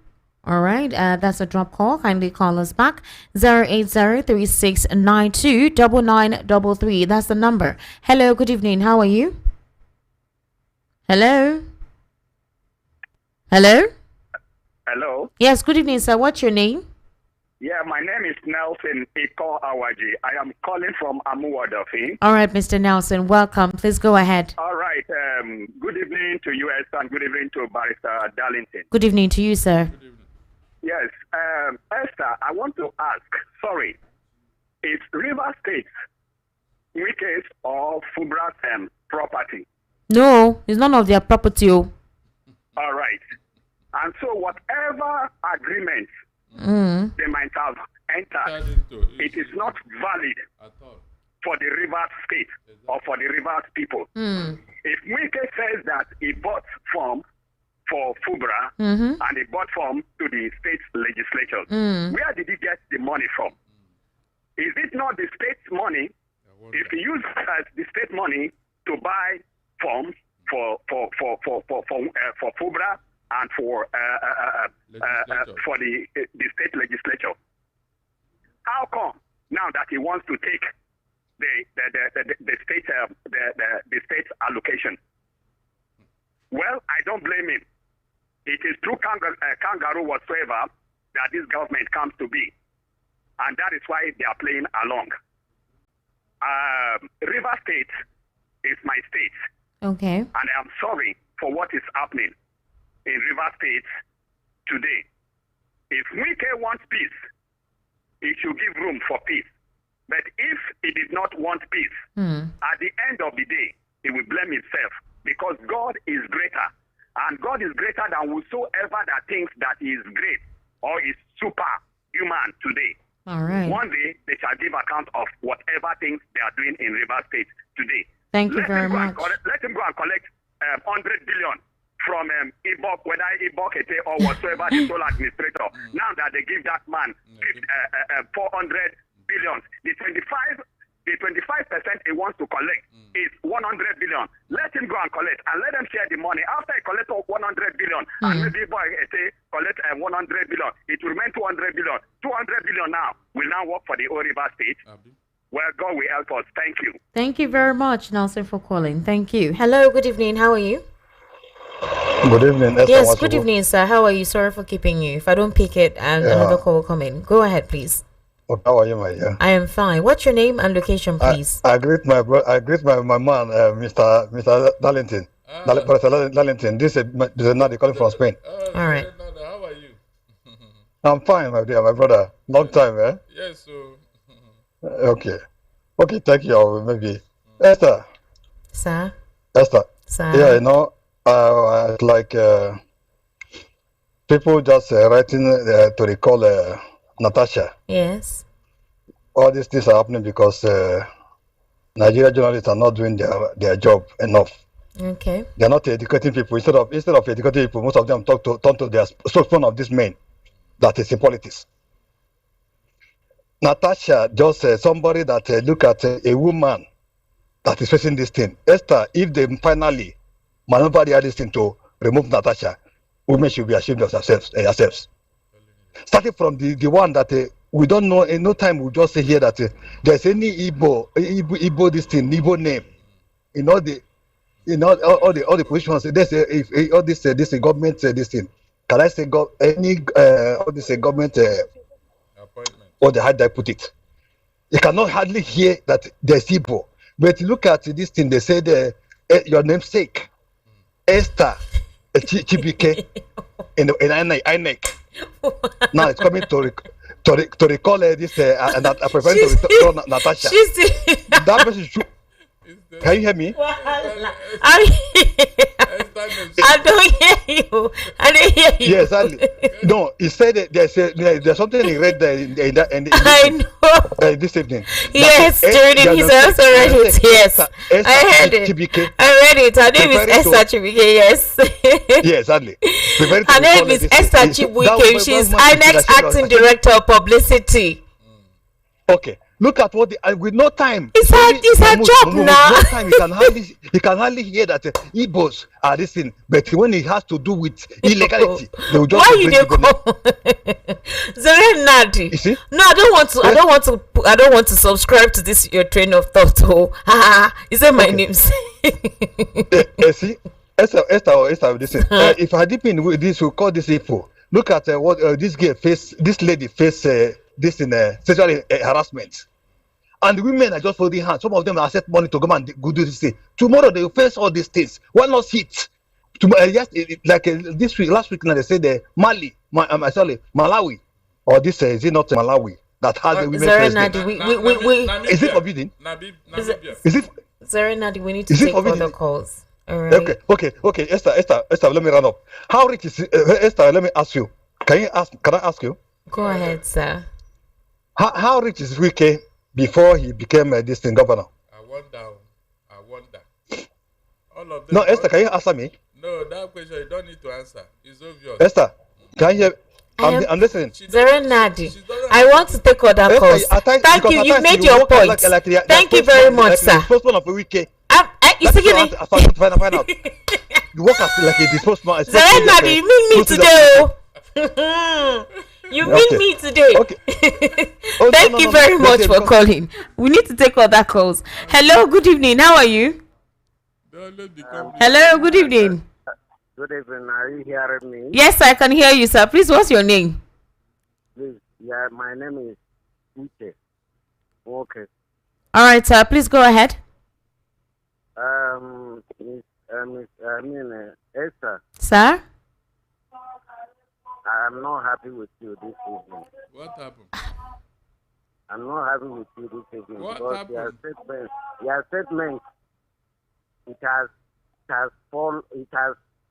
All right. That's a drop call. Kindly call us back. 080-3692-9933. That's the number. Hello. Good evening. How are you? Hello? Hello? Hello. Yes, good evening, sir. What's your name? Yeah, my name is Nelson Iko Awaji. I am calling from Amuwadafi. All right, Mr. Nelson, welcome. Please go ahead. All right. Good evening to you, Esther, and good evening to Barrister Darlington. Good evening to you, sir. Good evening. Yes, Esther, I want to ask, sorry, is River State Wike's or Fubra's property? No, it's none of their property. Oh. All right. And so whatever agreement they might have entered, it is not valid At all. for the River State or for the River people. If Wike says that he bought form for Fubra and he bought form to the state legislature, where did he get the money from? Is it not the state's money? If he uses the state money to buy forms for Fubra and for the state legislature, how come now that he wants to take the state allocation? Well, I don't blame him. It is through kangaroo whatsoever that this government comes to be, and that is why they are playing along. River State is my state. Okay. And I am sorry for what is happening in River State today. If Wike wants peace, he should give room for peace. But if he did not want peace, at the end of the day, he will blame himself, because God is greater And God is greater than whosoever that thinks that he is great or is superhuman today. All right. One day, they shall give account of whatever things they are doing in River State today. Thank you very much. Let him go and collect 100 billion from Ibok, whether Ibok or whatsoever the sole administrator. Now that they give that man 400 billion, the 25% he wants to collect is 100 billion. Let him go and collect and let them share the money. After he collects 100 billion, and maybe Ibok collect 100 billion, it will remain 200 billion. 200 billion now will now work for the Old River State. Well, God will help us. Thank you. Thank you very much, Nelson, for calling. Thank you. Hello, good evening. How are you? Good evening. Esther Yes, good evening, sir. How are you? Sorry for keeping you. If I don't pick it and another call will come in. Go ahead, please. How are you, my dear? I am fine. What's your name and location, please? I greet my my man, Mr. Darlington. Professor Darlington. This is Nadi calling from Spain. All right. How are you? I'm fine, my dear, my brother. Long time, eh? Yes, so. Okay. Okay, thank you. Maybe. Esther. Sir? Esther. Sir? Yeah, you know, like people just writing to recall Natasha. Yes. All these things are happening because Nigerian journalists are not doing their job enough. Okay. They are not educating people. Instead of educating people, most of them turn to their spokesman of this man that is in politics. Natasha just somebody that look at a woman that is facing this thing. Esther, if they finally maneuver this thing to remove Natasha, women should be ashamed of themselves. Starting from the one that we don't know, in no time we just say here that there's any Igbo this thing, Igbo name, in all the positions. There's all this government this thing. Can I say all this government Appointment. or how did I put it? You cannot hardly hear that there's Igbo. But look at this thing. They say your namesake, Esther Chibike, in INEC. Now it's coming to recall this. And I prefer to recall Natasha. That person should. Can you hear me? I don't hear you. I don't hear you. Yes, no. He said that there's something he read there I know. This evening. Yes, during his also read it. Yes, I heard it. I read it. Her name is Esther Chibike. Yes. Yes, sadly. Her name is Esther Chibike. She's INEC's acting director of publicity. Okay. Look at what with no time. It's her job now. No time. You can hardly hear that Igbos are listening. But when it has to do with illegality, they will just. Why you dey call Nadi? You see? No, I don't want to subscribe to this your train of thought. Oh, is that my name? See, Esther, listen. If I deep in with this, we call this info. Look at what this lady face this in sexual harassment. And the women are just holding hands. Some of them accept money to go and go do this thing. Tomorrow they will face all these things. Why not sit? This week, last week, now they said Malawi, or this is it not Malawi that has the women president? Is it forbidden? Is it? Zarenadi, we need to take other calls. All right. Okay. Esther, let me run up. How rich is Esther? Let me ask you. Can I ask you? Go ahead, sir. How rich is Wike before he became a distinct governor? I wonder. All of them. No, Esther, can you answer me? No, that question you don't need to answer. It's obvious. Esther, can you hear? I'm listening. Zarenadi, I want to take other calls. Thank you. You've made your point. Thank you very much, sir. Spokesman of Wike. You see, find out. You work as like a spokesman. Zarenadi, you mean me today? You mean me today? Okay. Thank you very much for calling. We need to take other calls. Hello, good evening. How are you? Hello, good evening. Good evening. Are you hearing me? Yes, I can hear you, sir. Please, what's your name? Please, yeah, my name is Uche. Okay. All right, sir. Please go ahead. Esther. Sir? I'm not happy with you this evening. What happened? I'm not happy with you this evening because happened? Your statement, it has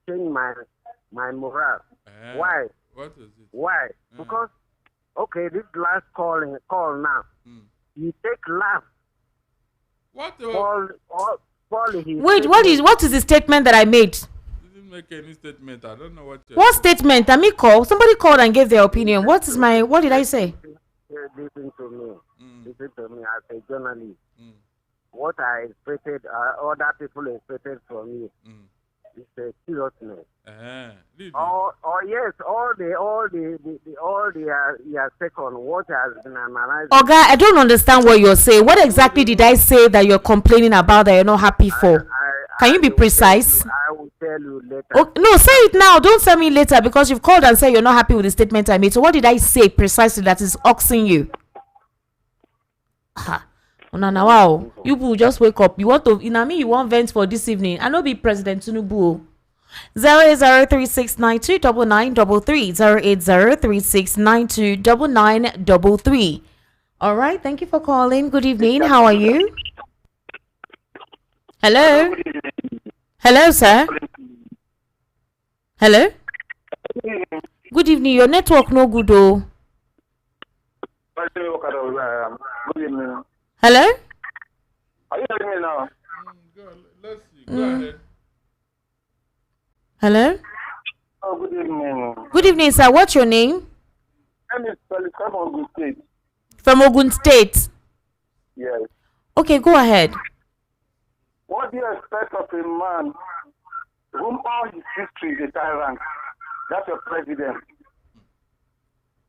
change my morale. Why? What is it? Why? Because okay, this last call now, you take laugh. What? Wait, what is the statement that I made? You didn't make any statement. I don't know what. What statement? I mean, somebody called and gave their opinion. What did I say? Listen to me. Listen to me as a journalist. What I expected, other people expected from me, is a seriousness. Really? Yes, all the second what has been analyzed. Oga, I don't understand what you're saying. What exactly did I say that you're complaining about that you're not happy for? Can you be precise? I will tell you later. No, say it now. Don't tell me later because you've called and said you're not happy with the statement I made. So what did I say precisely that is oxing you? Now, wow. You will just wake up. You want to, you want vent for this evening. I know be President Tinubu. 08036929933 08036929933. All right, thank you for calling. Good evening. How are you? Hello. Hello, sir. Hello. Good evening. Your network no good though. Hello. Are you hearing me now? Let's see. Go ahead. Hello. Oh, good evening. Good evening, sir. What's your name? My name is from Ogun State. From Ogun State. Yes. Okay, go ahead. What do you expect of a man whom all his history is a tyrant? That's your president.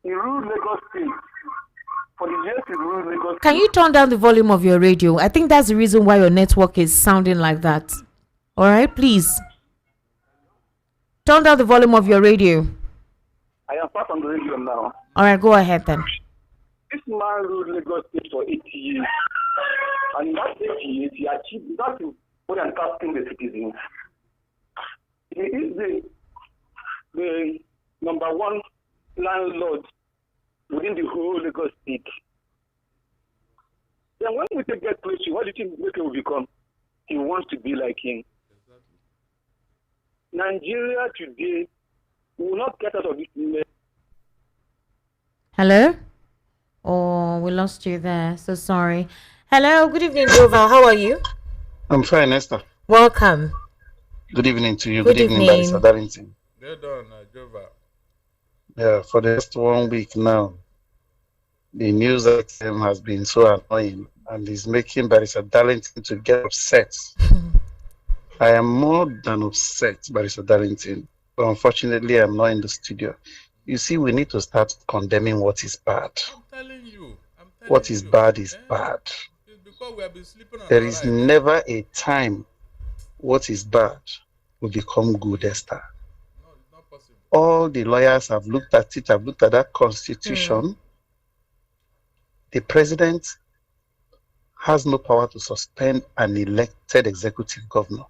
He ruled Lagos State. For the years he ruled Lagos State. Can you turn down the volume of your radio? I think that's the reason why your network is sounding like that. All right, please. Turn down the volume of your radio. I am far from the radio now. All right, go ahead then. This man ruled Lagos State for 80 years. And in that 80 years, he achieved nothing more than tasking the citizens. He is the number one landlord within the whole Lagos State. Then when we get close to what do you think Wike will become? He wants to be like him. Nigeria today will not get out of this mess. Hello? Oh, we lost you there. So sorry. Hello, good evening, Grover. How are you? I'm fine, Esther. Welcome. Good evening to you. Good evening, Barrister Darlington. Well done, Grover. Yeah, for the last 1 week now, the news item has been so annoying and is making Barrister Darlington to get upset. I am more than upset, Barrister Darlington, but unfortunately I'm not in the studio. You see, we need to start condemning what is bad. I'm telling you. What is bad is bad. It's because we have been sleeping on There is never a time what is bad will become good, Esther. No, it's not possible. All the lawyers have looked at it, have looked at that constitution. The president has no power to suspend an elected executive governor.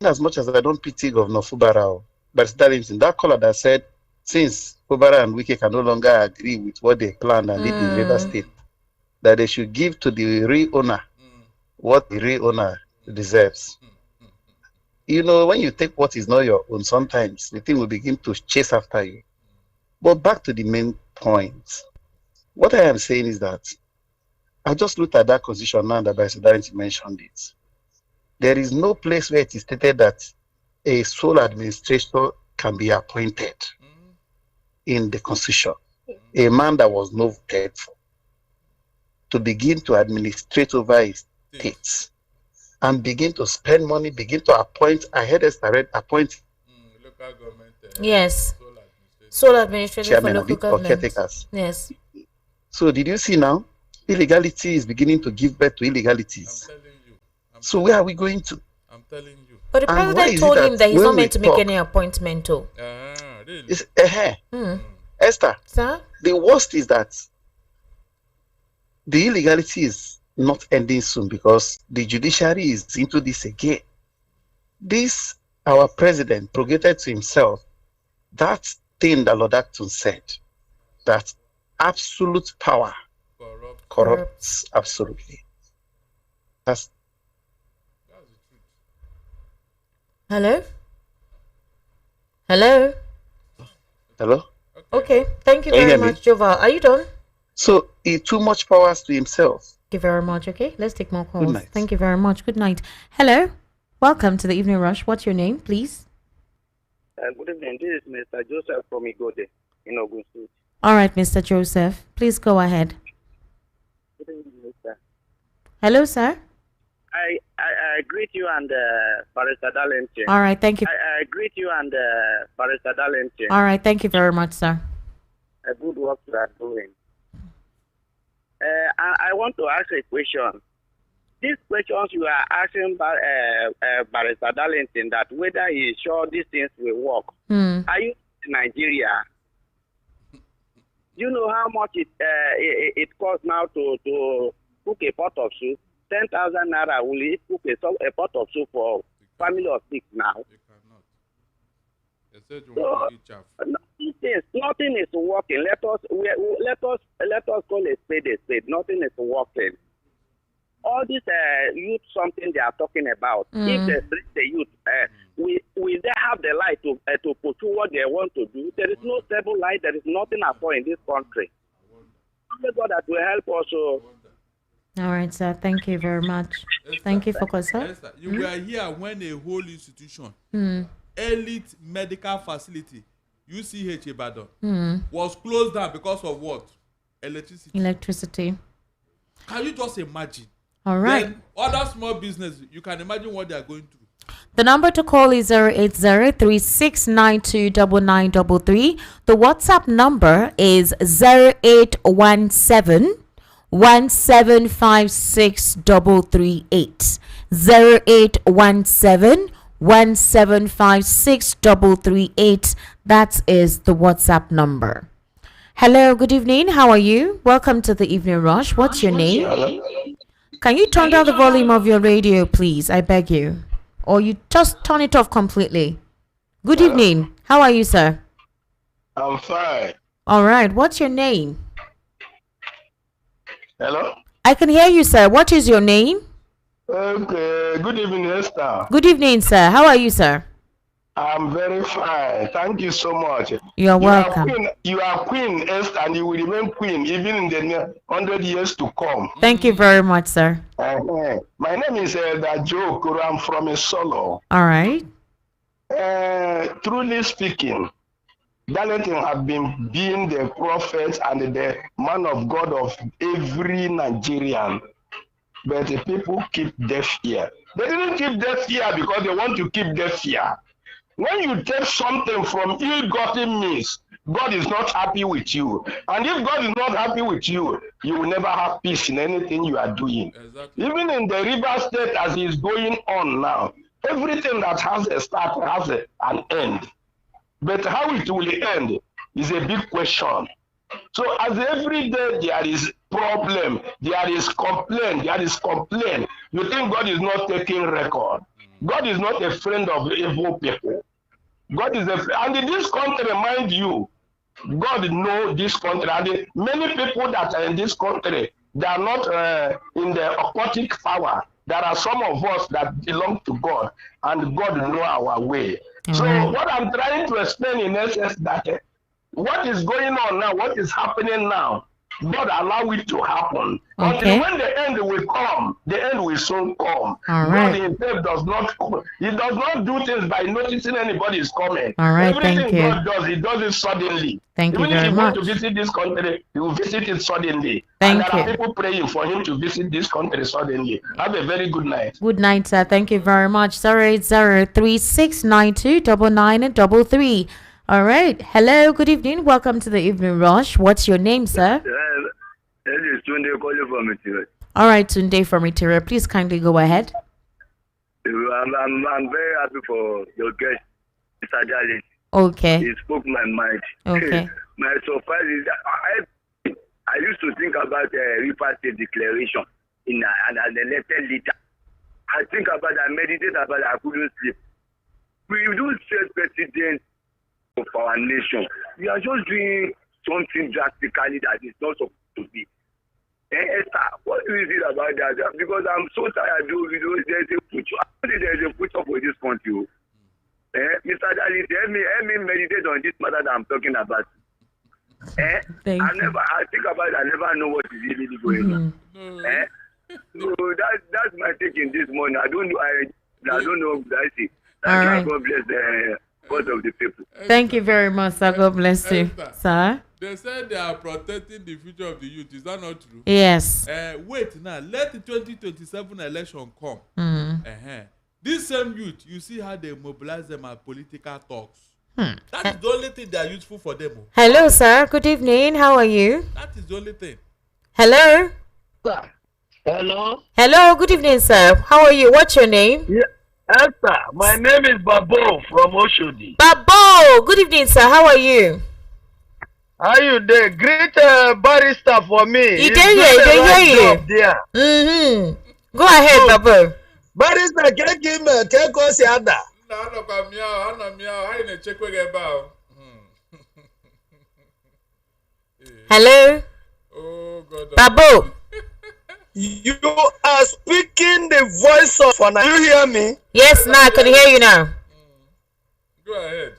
As much as I don't pity Governor Fubara, but Darlington, that caller that said, since Fubara and Wike can no longer agree with what they planned and did in River State, that they should give to the real owner what the real owner deserves. You know, when you take what is not your own, sometimes the thing will begin to chase after you. But back to the main point. What I am saying is that I just looked at that constitution now that Barrister Darlington mentioned it. There is no place where it is stated that a sole administrator can be appointed in the constitution. A man that was not voted for to begin to administrate over his states and begin to spend money, begin to appoint. I heard us appoint local government. Yes. Sole administrator for local government. Caretakers. Yes. So did you see now? Illegality is beginning to give birth to illegalities. I'm telling you. So where are we going to? I'm telling you. But the president told him that he's not meant to make any appointment too. Really? It's, Esther, Sir? the worst is that the illegality is not ending soon because the judiciary is into this again. This, our president, prorogated to himself that thing that Lord Acton said, that absolute power corrupts absolutely. That's Hello? Hello. Hello? Okay. Thank you Can you very hear me? much, Joval. Are you done? So he too much powers to himself. Thank you very much. Okay, let's take more calls. night. Thank you very much. Good night. Hello. Welcome to the Evening Rush. What's your name, please? Good evening. This is Mr. Joseph from Igode in Ogun State. All right, Mr. Joseph. Please go ahead. Good evening, Mr. Hello, sir. I greet you and Barrister Darlington. All right. Thank you. I greet you and Barrister Darlington. All right. Thank you very much, sir. A good work you are doing. I want to ask a question. These questions you are asking Barrister Darlington, that whether he is sure these things will work. Are you in Nigeria? You know how much it costs now to cook a pot of soup? 10,000 naira will it cook a pot of soup for family of 6 now? You cannot. They said you want to eat chaff. Nothing is working. Let us call a spade. Nothing is working. All this youth something they are talking about. If they bring the youth, will they have the light to pursue what they want to do? There is no stable light. There is nothing at all in this country. Only God that will help us. All right, sir. Thank you very much. Thank you for calling. You were here when a whole institution, elite medical facility, UCH Ibadan, was closed down because of what? Electricity. Can you just imagine? All right. Then other small business, you can imagine what they are going through. The number to call is 080-3692-9933. The WhatsApp number is 0817 1756338. 0817 1756338. That is the WhatsApp number. Hello, good evening. How are you? Welcome to the Evening Rush. What's your name? Hello? Can you turn down the volume of your radio, please? I beg you. Or you just turn it off completely. Good evening. How are you, sir? I'm fine. All right. What's your name? Hello? I can hear you, sir. What is your name? Okay. Good evening, Esther. Good evening, sir. How are you, sir? I'm very fine. Thank you so much. You're welcome. You are Queen Esther, and you will remain Queen even in the 100 years to come. Thank you very much, sir. My name is Joe Kuro. I'm from Isolo. All right. Truly speaking, Darlington have been being the prophet and the man of God of every Nigerian. But the people keep deaf ear. They didn't keep deaf ear because they want to keep deaf ear. When you take something from ill-gotten means, God is not happy with you. And if God is not happy with you, you will never have peace in anything you are doing. Exactly. Even in the river state as it's going on now, everything that has a start has an end. But how it will end is a big question. So as every day there is problem, there is complaint. You think God is not taking record. God is not a friend of evil people. God is a friend. And in this country, mind you, God knows this country. And many people that are in this country, they are not in the occultic power. There are some of us that belong to God, and God knows our way. So what I'm trying to explain in essence that what is going on now, what is happening now, God allow it to happen. Okay. Until when the end will come, the end will soon come. All right. God himself does not do things by noticing anybody is coming. All right, Everything thank you. God does, he does it suddenly. Thank you Even very if he much. wants to visit this country, he will visit it suddenly. Thank and there you. are people praying for him to visit this country suddenly. Have a very good night. Good night, sir. Thank you very much. 080-3692-9933. All right. Hello, good evening. Welcome to the Evening Rush. What's your name, sir? This is Tunde calling from Itire. All right, Tunde from Itire. Please kindly go ahead. I'm very happy for your guest, Mr. Darling. Okay. He spoke my mind. Okay. My surprise is that I used to think about River State declaration in an elected leader. I think about it, I meditate about it, I couldn't sleep. We don't set president of our nation. We are just doing something drastically that is not supposed to be. Esther, what do you feel about that? Because I'm so tired, there's a future. I think there's a future for this country. Mr. Dalit, help me meditate on this matter that I'm talking about. Thank you. I think about it, I never know what is really going on. So that's my take in this morning. I don't know. I see. All right. God bless the cause of the people. Thank you very much, sir. God bless you, sir. They said they are protecting the future of the youth. Is that not true? Yes. Wait now. Let the 2027 election come. This same youth, you see how they mobilize them at political talks. That is the only thing that are useful for them. Hello, sir. Good evening. How are you? That is the only thing. Hello. Hello. Hello. Good evening, sir. How are you? What's your name? Yeah, Esther. My name is Babo from Oshodi. Babo. Good evening, sir. How are you? How you there? Great barrister for me. He did hear you. Go ahead, Babo. Barrister, can go see Ada. Hello. Oh God. Babo. You are speaking the voice of honor. You hear me? Yes, now I can hear you now. Go ahead.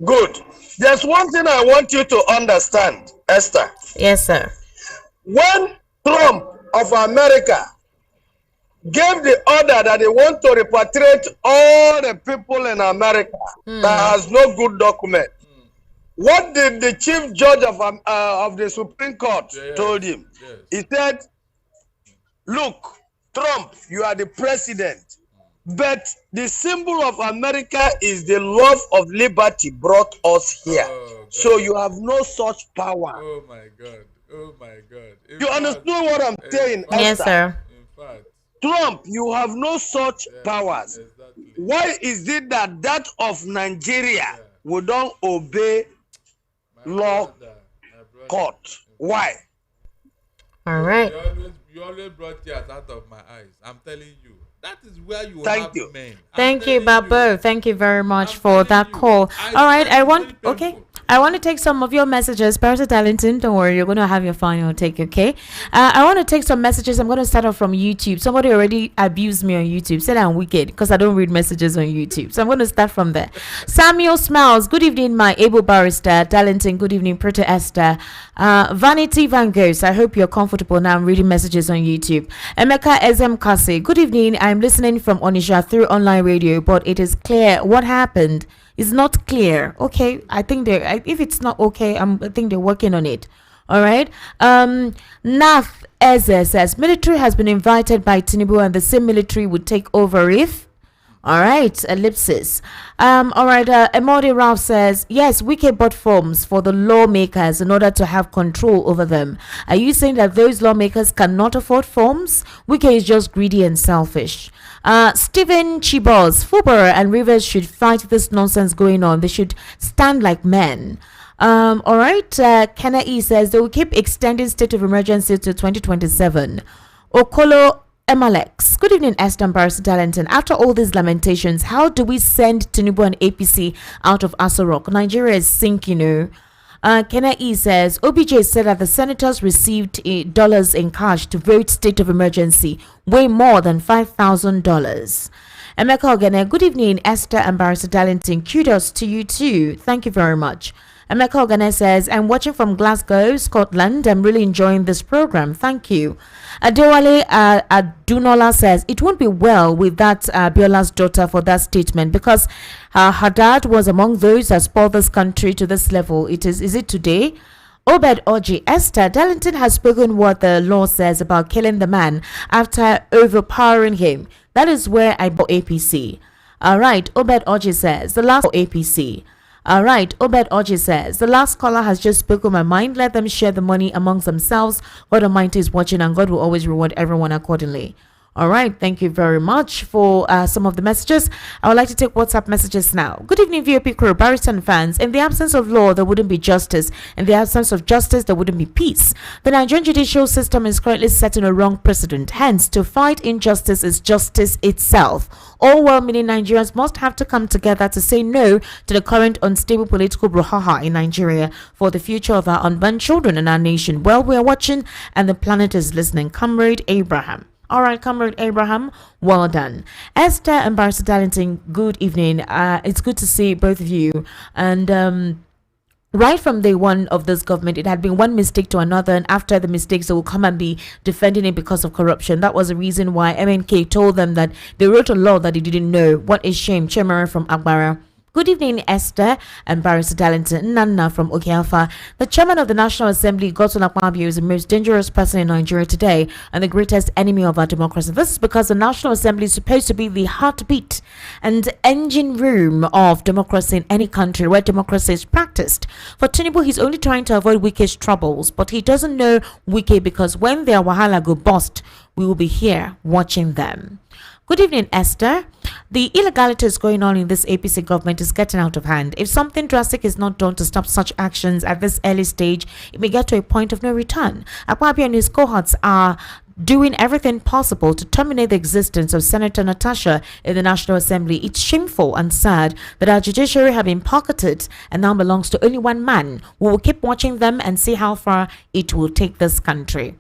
Good. There's one thing I want you to understand, Esther. Yes, sir. When Trump of America gave the order that they want to repatriate all the people in America that has no good document, what did the chief judge of the Supreme Court told him? He said, look, Trump, you are the president, but the symbol of America is the love of liberty brought us here. So you have no such power. Oh my God. Oh my God. You understand what I'm saying? Yes, sir. In fact, Trump, you have no such powers. Exactly. Why is it that of Nigeria we don't obey law court? Why? All right. You always brought tears out of my eyes. I'm telling you. That is where you Thank have you. men. Thank you, Babo. Thank you very much for that call. All right, I want to take some of your messages. Pastor Darlington, don't worry, you're going to have your final take, okay? I want to take some messages. I'm going to start off from YouTube. Somebody already abused me on YouTube, said I'm wicked because I don't read messages on YouTube. So I'm going to start from there. Samuel Smiles, good evening, my able barrister. Darlington, good evening, Pretty Esther. Vanity Van Gogh, I hope you're comfortable now. I'm reading messages on YouTube. Emeka Ezem Kase, good evening. I'm listening from Onisha through online radio, but it is clear what happened is not clear. Okay, I think if it's not okay, I think they're working on it. All right. Nath Eze says military has been invited by Tinubu and the same military would take over if. All right, ellipsis. All right, Emodi Ralph says, yes, Wike bought forms for the lawmakers in order to have control over them. Are you saying that those lawmakers cannot afford forms? Wike is just greedy and selfish. Stephen Chibos, Fubara and Rivers should fight this nonsense going on. They should stand like men. All right, Kenna E says they will keep extending state of emergency to 2027. Okolo Emalex, good evening, Esther Barrister Darlington. After all these lamentations, how do we send Tinubu and APC out of Aso Rock? Nigeria is sinking, you know. Kenna E says OBJ said that the senators received dollars in cash to vote state of emergency, way more than $5,000. Emeka Ogene, good evening, Esther and Barrister Darlington. Kudos to you too. Thank you very much. Emeka Ogene says, I'm watching from Glasgow, Scotland. I'm really enjoying this program. Thank you. Adewale Adunola says, it won't be well with that Biola's daughter for that statement because her dad was among those that spoiled this country to this level. Is it today? Obed Oji, Esther Darlington has spoken what the law says about killing the man after overpowering him. That is where I bought APC. All right, Obed Oji says, the last APC. All right, Obed Oji says, the last caller has just spoken my mind. Let them share the money amongst themselves. God Almighty is watching and God will always reward everyone accordingly. All right, thank you very much for some of the messages. I would like to take WhatsApp messages now. Good evening, VOP crew, barrister and fans. In the absence of law, there wouldn't be justice. In the absence of justice, there wouldn't be peace. The Nigerian judicial system is currently setting a wrong precedent. Hence, to fight injustice is justice itself. All well-meaning Nigerians must have to come together to say no to the current unstable political brouhaha in Nigeria for the future of our unborn children and our nation. Well, we are watching and the planet is listening. Comrade Abraham. All right, Comrade Abraham, well done. Esther and Barrister Darlington, good evening. It's good to see both of you. And right from day one of this government, it had been one mistake to another, and after the mistakes, they will come and be defending it because of corruption. That was the reason why MNK told them that they wrote a law that they didn't know. What a shame. Chemera from Agbara. Good evening, Esther and Barrister Darlington. Nana from Okiafa. The chairman of the National Assembly, Godson Akpabio, is the most dangerous person in Nigeria today and the greatest enemy of our democracy. This is because the National Assembly is supposed to be the heartbeat and engine room of democracy in any country where democracy is practiced. For Tinubu, he's only trying to avoid Wike's troubles, but he doesn't know Wike because when their wahala go bust, we will be here watching them. Good evening, Esther. The illegalities going on in this APC government is getting out of hand. If something drastic is not done to stop such actions at this early stage, it may get to a point of no return. Akpabio and his cohorts are doing everything possible to terminate the existence of Senator Natasha in the National Assembly. It's shameful and sad that our judiciary have been pocketed and now belongs to only one man. We will keep watching them and see how far it will take this country.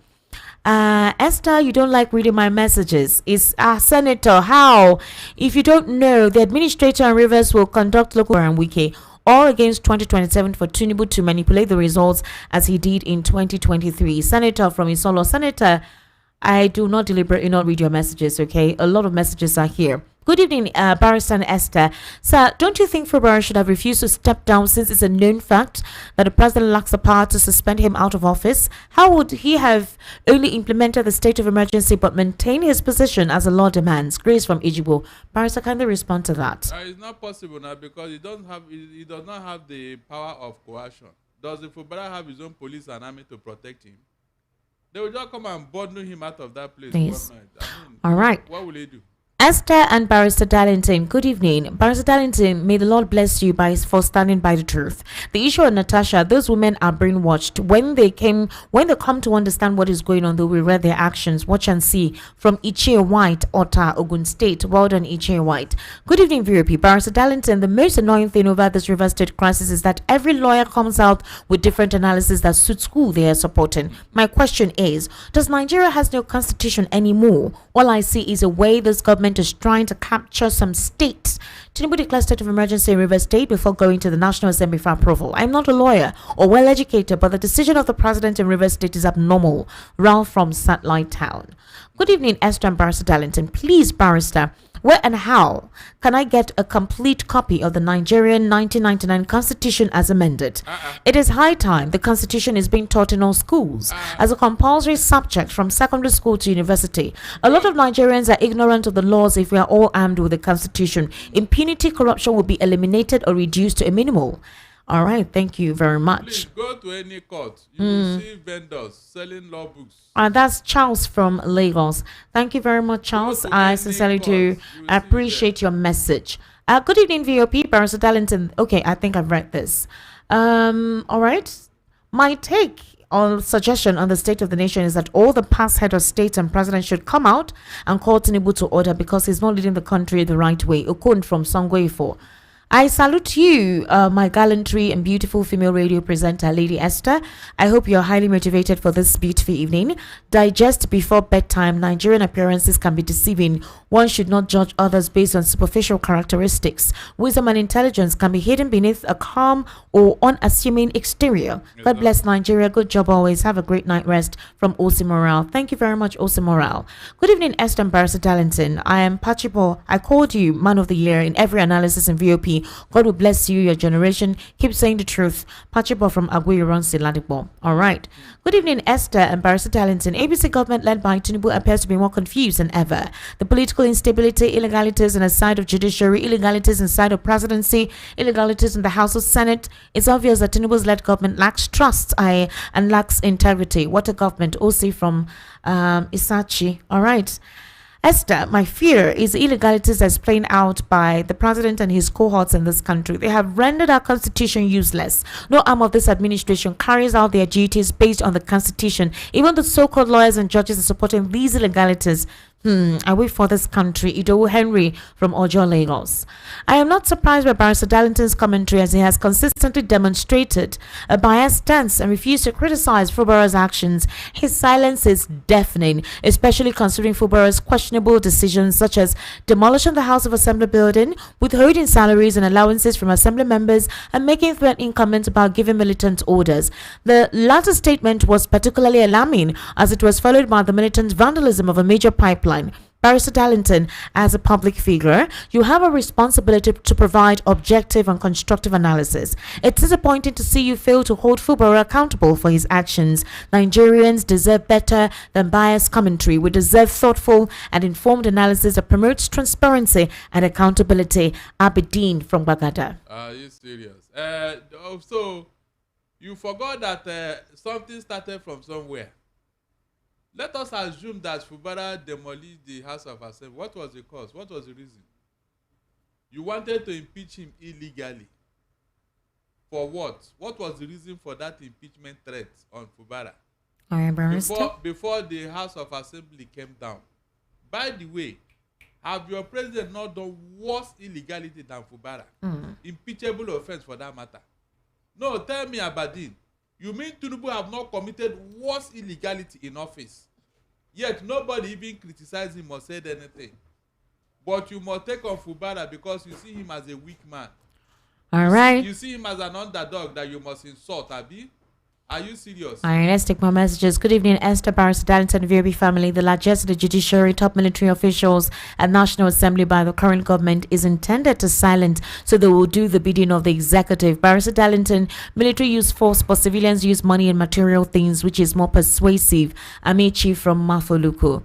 Esther, you don't like reading my messages. It's Senator, how? If you don't know, the administrator and Rivers will conduct local and wiki all against 2027 for Tinubu to manipulate the results as he did in 2023. Senator from Isolo. Senator, I do not deliberately not read your messages, okay? A lot of messages are here. Good evening, Barrister and Esther. Sir, don't you think February should have refused to step down since it's a known fact that the president lacks the power to suspend him out of office? How would he have only implemented the state of emergency but maintained his position as the law demands? Grace from Ijibo. Barrister, can they respond to that? It's not possible now because he does not have the power of coercion. Does the Fubara have his own police and army to protect him? They will just come and bundle him out of that place. Please. All right. What will he do? Esther and Barrister Darlington, good evening. Barrister Darlington, may the Lord bless you for standing by the truth. The issue of Natasha, those women are brainwashed. When they come to understand what is going on, they will read their actions. Watch and see. From Ichie White, Ota, Ogun State. Well done, Ichie White. Good evening, VOP. Barrister Darlington, the most annoying thing over this River State crisis is that every lawyer comes out with different analysis that suits who they are supporting. My question is, does Nigeria has no constitution anymore? All I see is a way this government is trying to capture some states. Tinubu declared state of emergency in River State before going to the National Assembly for approval. I'm not a lawyer or well educated, but the decision of the president in River State is abnormal. Ralph from Satellite Town. Good evening, Esther and Barrister Darlington. Please, Barrister, where and how can I get a complete copy of the Nigerian 1999 Constitution as amended? It is high time the Constitution is being taught in all schools as a compulsory subject from secondary school to university. A lot of Nigerians are ignorant of the laws. If we are all armed with the Constitution, impunity, corruption will be eliminated or reduced to a minimal. All right, thank you very much. Please go to any court. You will see vendors selling law books. That's Charles from Lagos. Thank you very much, Charles. I sincerely do appreciate your message. Good evening, VOP. Barrister Darlington. Okay, I think I've read this. All right. My take on suggestion on the state of the nation is that all the past head of state and president should come out and call Tinubu to order because he's not leading the country the right way. Okun from Songweifo. I salute you, my gallantry and beautiful female radio presenter, Lady Esther. I hope you're highly motivated for this beautiful evening. Digest before bedtime. Nigerian appearances can be deceiving. One should not judge others based on superficial characteristics. Wisdom and intelligence can be hidden beneath a calm or unassuming exterior. God bless Nigeria. Good job always. Have a great night rest from Osi Morale. Thank you very much, Osi Morale. Good evening, Esther and Barrister Darlington. I am Pachipo. I called you Man of the Year in every analysis in VOP. God will bless you, your generation. Keep saying the truth. Pachipo from Aguiron Siladipo. All right. Good evening, Esther and Barrister Darlington. ABC government led by Tinubu appears to be more confused than ever. The political instability, illegalities in the side of judiciary, illegalities inside of presidency, illegalities in the House of Senate. It's obvious that Tinubu's led government lacks trust and lacks integrity. What a government. OC from Isachi. All right. Esther, my fear is the illegalities as playing out by the president and his cohorts in this country. They have rendered our constitution useless. No arm of this administration carries out their duties based on the constitution. Even the so-called lawyers and judges are supporting these illegalities. I wait for this country. Idowu Henry from Ojo, Lagos. I am not surprised by Barrister Darlington's commentary, as he has consistently demonstrated a biased stance and refused to criticize Fubara's actions. His silence is deafening, especially considering Fubara's questionable decisions such as demolishing the House of Assembly building, withholding salaries and allowances from assembly members, and making threatening comments about giving militant orders. The latter statement was particularly alarming, as it was followed by the militant vandalism of a major pipeline. Barrister Darlington, as a public figure, you have a responsibility to provide objective and constructive analysis. It's disappointing to see you fail to hold Fubara accountable for his actions. Nigerians deserve better than biased commentary. We deserve thoughtful and informed analysis that promotes transparency and accountability. Abedin from Bagada. Are you serious? So, you forgot that something started from somewhere. Let us assume that Fubara demolished the House of Assembly. What was the cause? What was the reason? You wanted to impeach him illegally. For what? What was the reason for that impeachment threat on Fubara? Before the House of Assembly came down. By the way, have your president not done worse illegality than Fubara? Impeachable offense for that matter. No, tell me, Abadin. You mean Tinubu have not committed worse illegality in office? Yet nobody even criticized him or said anything. But you must take on Fubara because you see him as a weak man. All right. You see him as an underdog that you must insult, Abi. Are you serious? All right, let's take more messages. Good evening, Esther, Barrister Darlington, VOB family. The largest of the judiciary, top military officials at National Assembly by the current government is intended to silence, so they will do the bidding of the executive. Barrister Darlington, military use force, but civilians use money and material things, which is more persuasive. Amici from Mafoluku.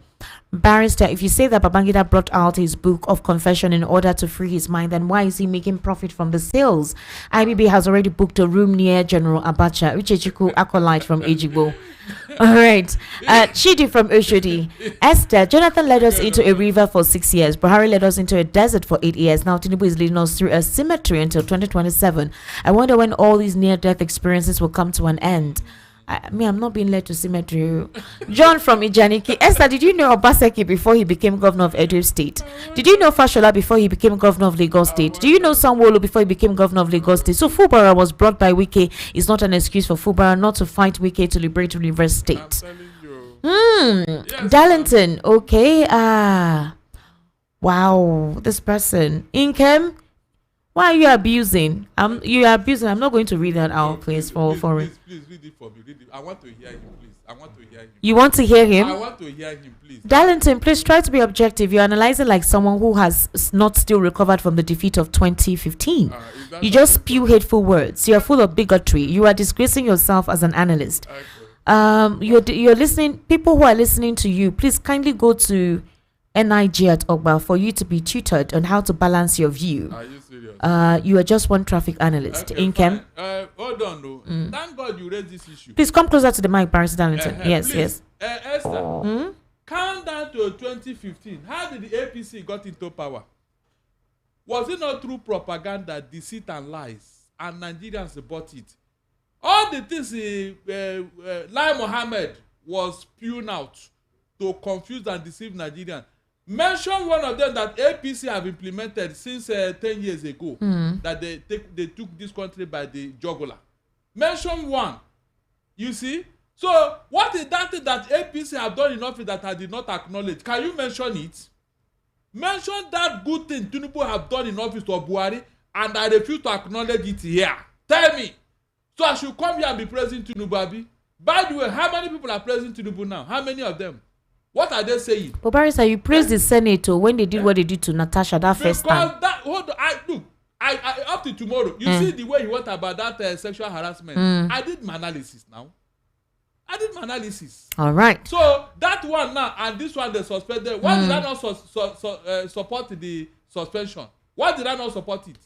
Barrister, if you say that Babangida brought out his book of confession in order to free his mind, then why is he making profit from the sales? IBB has already booked a room near General Abacha, Uchechiku acolyte from Ejigbo. All right. Chidi from Oshodi. Esther, Jonathan led us into a river for 6 years. Buhari led us into a desert for 8 years. Now Tinubu is leading us through a cemetery until 2027. I wonder when all these near-death experiences will come to an end. I'm not being led to cemetery. John from Ijaniki. Esther, did you know Obaseki before he became governor of Edo State? Did you know Fashola before he became governor of Lagos State? Do you know Sanwo-Olu before he became governor of Lagos State? So Fubara was brought by Wike. It's not an excuse for Fubara not to fight Wike to liberate Rivers State. Yes, Darlington. Okay. Wow. This person. Inkem. Why are you abusing? You are abusing. I'm not going to read that out, please. Please read it for me. Read it. I want to hear him, please. I want to hear him. You want to hear him? I want to hear him, please. Darlington, please try to be objective. You're analyzing like someone who has not still recovered from the defeat of 2015. You just spew hateful words. You're full of bigotry. You are disgracing yourself as an analyst. Okay. You're listening. People who are listening to you, please kindly go to NIG at Ogba for you to be tutored on how to balance your view. Are you serious? You are just one traffic analyst. Okay, Inkem. Hold on, no. Thank God you raised this issue. Please come closer to the mic, Barrister Darlington. Yes, please. yes. Esther, count down to 2015. How did the APC got into power? Was it not through propaganda, deceit, and lies? And Nigerians bought it. All the things Lai Mohammed was spewing out to confuse and deceive Nigerians. Mention one of them that APC have implemented since 10 years ago, that they took this country by the jugular. Mention one. You see? So what is that thing that APC have done in office that I did not acknowledge? Can you mention it? Mention that good thing Tinubu have done in office to Buhari, and I refuse to acknowledge it here. Tell me. So I should come here and be praising Tinubu, Abi? By the way, how many people are praising Tinubu now? How many of them? What are they saying? But Barrister, you praised the Senate when they did what they did to Natasha that first time. Hold on, I up to tomorrow. You see the way you went about that sexual harassment. I did my analysis now. All right. So that one now and this one they suspended. Why did I not support the suspension? Why did I not support it?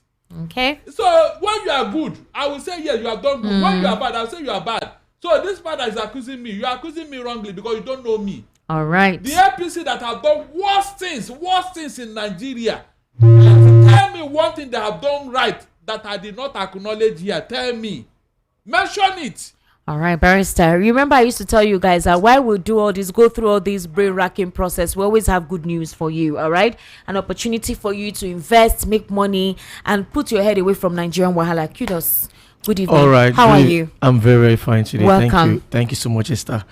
Okay. So when you are good, I will say yes, you have done good. When you are bad, I will say you are bad. So this man that is accusing me, you are accusing me wrongly because you don't know me. All right. The APC that have done worse things in Nigeria. Tell me one thing they have done right that I did not acknowledge here. Tell me. Mention it. All right, Barrister. Remember, I used to tell you guys that while we do all this, go through all this brain racking process, we always have good news for you. All right, an opportunity for you to invest, make money, and put your head away from Nigerian wahala. Kudos. Good evening. All right. How are you? I'm very, very fine today. Welcome. Thank you. Thank you so much, Esther.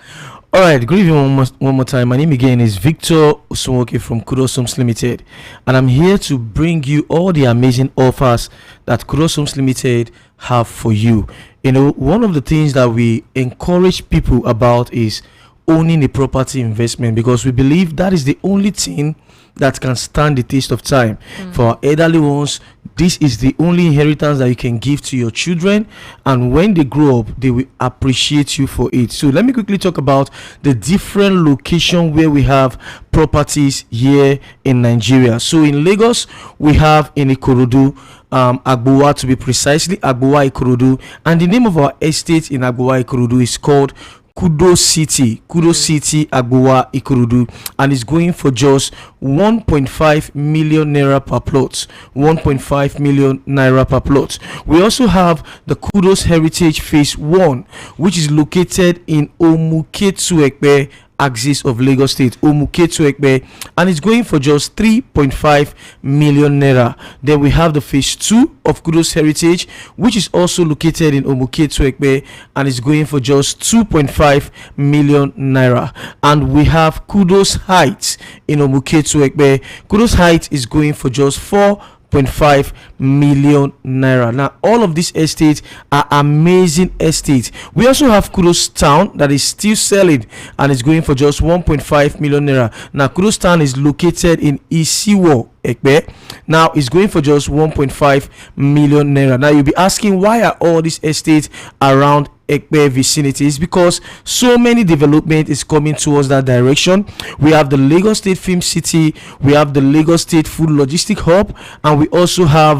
All right. Good evening one more time. My name again is Victor Usumwoke from Kudos Homes Limited, and I'm here to bring you all the amazing offers that Kudos Homes Limited have for you. You know, one of the things that we encourage people about is owning a property investment, because we believe that is the only thing that can stand the test of time. For our elderly ones, this is the only inheritance that you can give to your children, and when they grow up, they will appreciate you for it. So let me quickly talk about the different location where we have properties here in Nigeria. So in Lagos, we have in Ikorodu, Agbowa, to be precisely, Agbowa Ikorodu, and the name of our estate in Agbowa Ikorodu is called Kudos City Agbowa Ikorodu, and it's going for just 1.5 million naira per plot. 1.5 million naira per plot. We also have the Kudos Heritage Phase 1, which is located in Omuketu-Ekpe axis of Lagos State, Omuketu-Ekpe, and it's going for just 3.5 million naira. Then we have the phase 2 of Kudos Heritage, which is also located in Omuketu-Ekpe, and it's going for just 2.5 million naira. And we have Kudos Heights in Omuketu-Ekpe. Kudos Heights is going for just 4.5 million naira. Now all of these estates are amazing estates. We also have Kudos Town that is still selling, and it's going for just 1.5 million naira. Now Kudos Town is located in Isiwo Ekpe. Now it's going for just 1.5 million naira. Now you'll be asking, why are all these estates around Ekpe vicinities? Because so many development is coming towards that direction. We have the Lagos State Film City, we have the Lagos State Food Logistic Hub, and we also have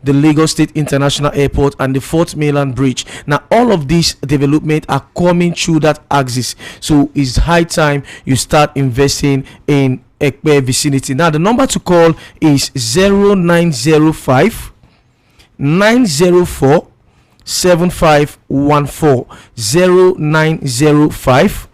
the Lagos State International Airport and the Fort Mainland Bridge. Now all of these development are coming through that axis, so it's high time you start investing in Ekpe vicinity. Now the number to call is 0905 904 7514. 0905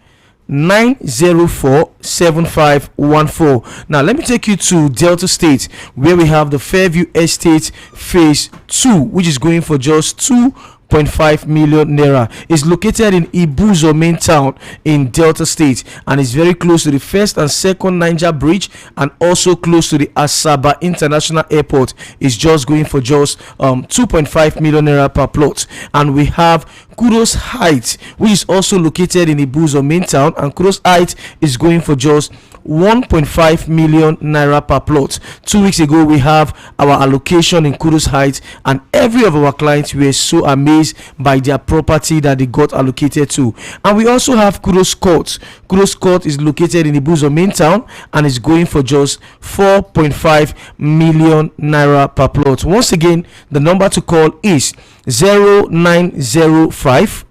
904 7514. Now let me take you to Delta State, where we have the Fairview Estate Phase 2, which is going for just 2.5 million naira. It's located in Ibuzo main town in Delta State, and it's very close to the first and second Niger Bridge, and also close to the Asaba International Airport. It's just going for just 2.5 million naira per plot. And we have Kudos Heights, which is also located in Ibuzo main town, and Kudos Heights is going for just 1.5 million naira per plot. 2 weeks ago we have our allocation in Kudos Heights, and every of our clients were so amazed by their property that they got allocated to. And we also have Kudos Court. Kudos Court is located in Ibuzo main town, and is going for just 4.5 million naira per plot. Once again, the number to call is 0905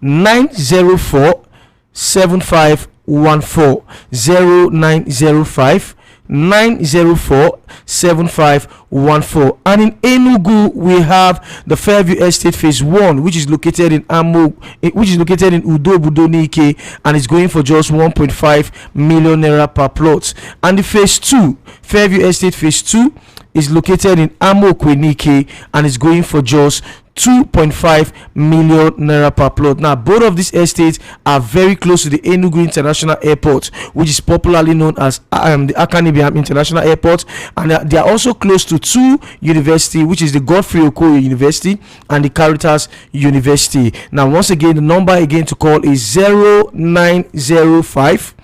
904 7514. 0905 904 7514. And in Enugu we have the Fairview Estate Phase 1, which is located in Udo Nike, and it's going for just 1.5 million naira per plot. And the Phase 2, Fairview Estate Phase 2, is located in Amokwe Nike, and it's going for just 2.5 million naira per plot. Now both of these estates are very close to the Enugu International Airport, which is popularly known as the Akanibiam International Airport, and they are also close to two universities, which is the Godfrey Okoye University and the Caritas University. Now once again, the number again to call is 0905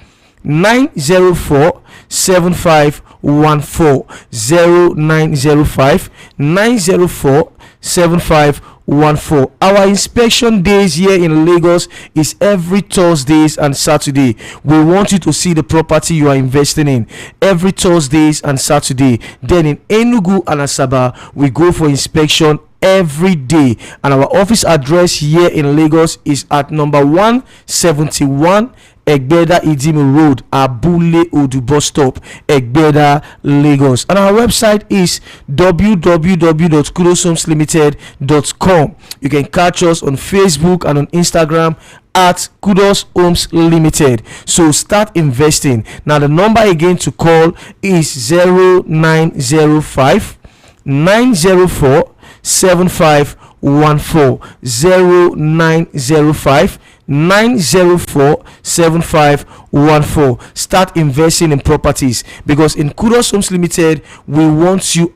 904 7514. 0905 904 7514. Our inspection days here in Lagos is every Thursdays and Saturday. We want you to see the property you are investing in every Thursdays and Saturday. Then in Enugu and Asaba, we go for inspection every day, and our office address here in Lagos is at number 171 Egbeda Idimo Road, Abule Odu bus stop, Egbeda, Lagos. And our website is www.kudoshomeslimited.com. You can catch us on Facebook and on Instagram at Kudos Homes Limited. So start investing. Now the number again to call is 0905 904 7514. 0905 904 7514. Start investing in properties, because in Kudos Homes Limited we want to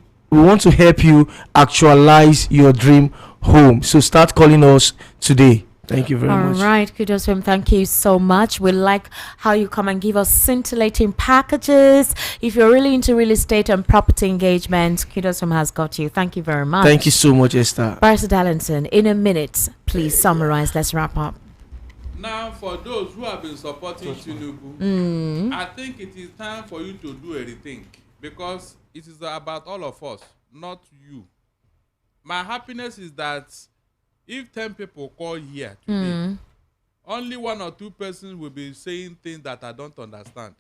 help you actualize your dream home. So start calling us today. Thank you very much. All right, Kudos Home, thank you so much. We like how you come and give us scintillating packages. If you're really into real estate and property engagement, Kudos Home has got you. Thank you very much. Thank you so much, Esther. Barrister Darlington, in a minute, please summarize. Let's wrap up. Now, for those who have been supporting Tinubu, I think it is time for you to do a rethink, because it is about all of us, not you. My happiness is that if 10 people call here today, only 1 or 2 persons will be saying things that I don't understand.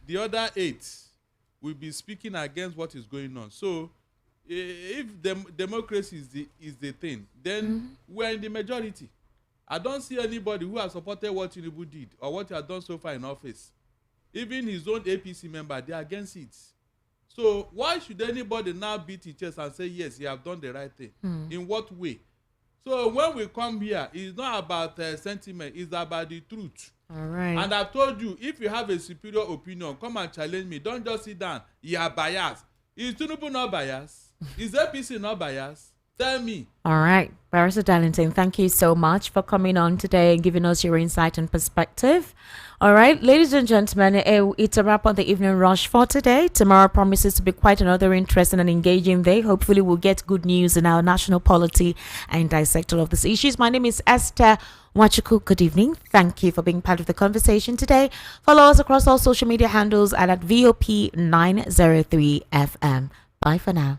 The other 8 will be speaking against what is going on. So, if democracy is the thing, then we're in the majority. I don't see anybody who has supported what Tinubu did or what he has done so far in office. Even his own APC member, they are against it. So, why should anybody now beat his chest and say, yes, he has done the right thing? In what way? So when we come here, it's not about sentiment, it's about the truth. All right. And I've told you, if you have a superior opinion, come and challenge me. Don't just sit down. You are biased. Is Tinubu not biased? Is APC not biased? Tell me. All right. Barrister Darlington, thank you so much for coming on today and giving us your insight and perspective. All right, ladies and gentlemen, it's a wrap on the evening rush for today. Tomorrow promises to be quite another interesting and engaging day. Hopefully, we'll get good news in our national polity and dissect all of these issues. My name is Esther Wachuku. Good evening. Thank you for being part of the conversation today. Follow us across all social media handles and at VOP 903 FM. Bye for now.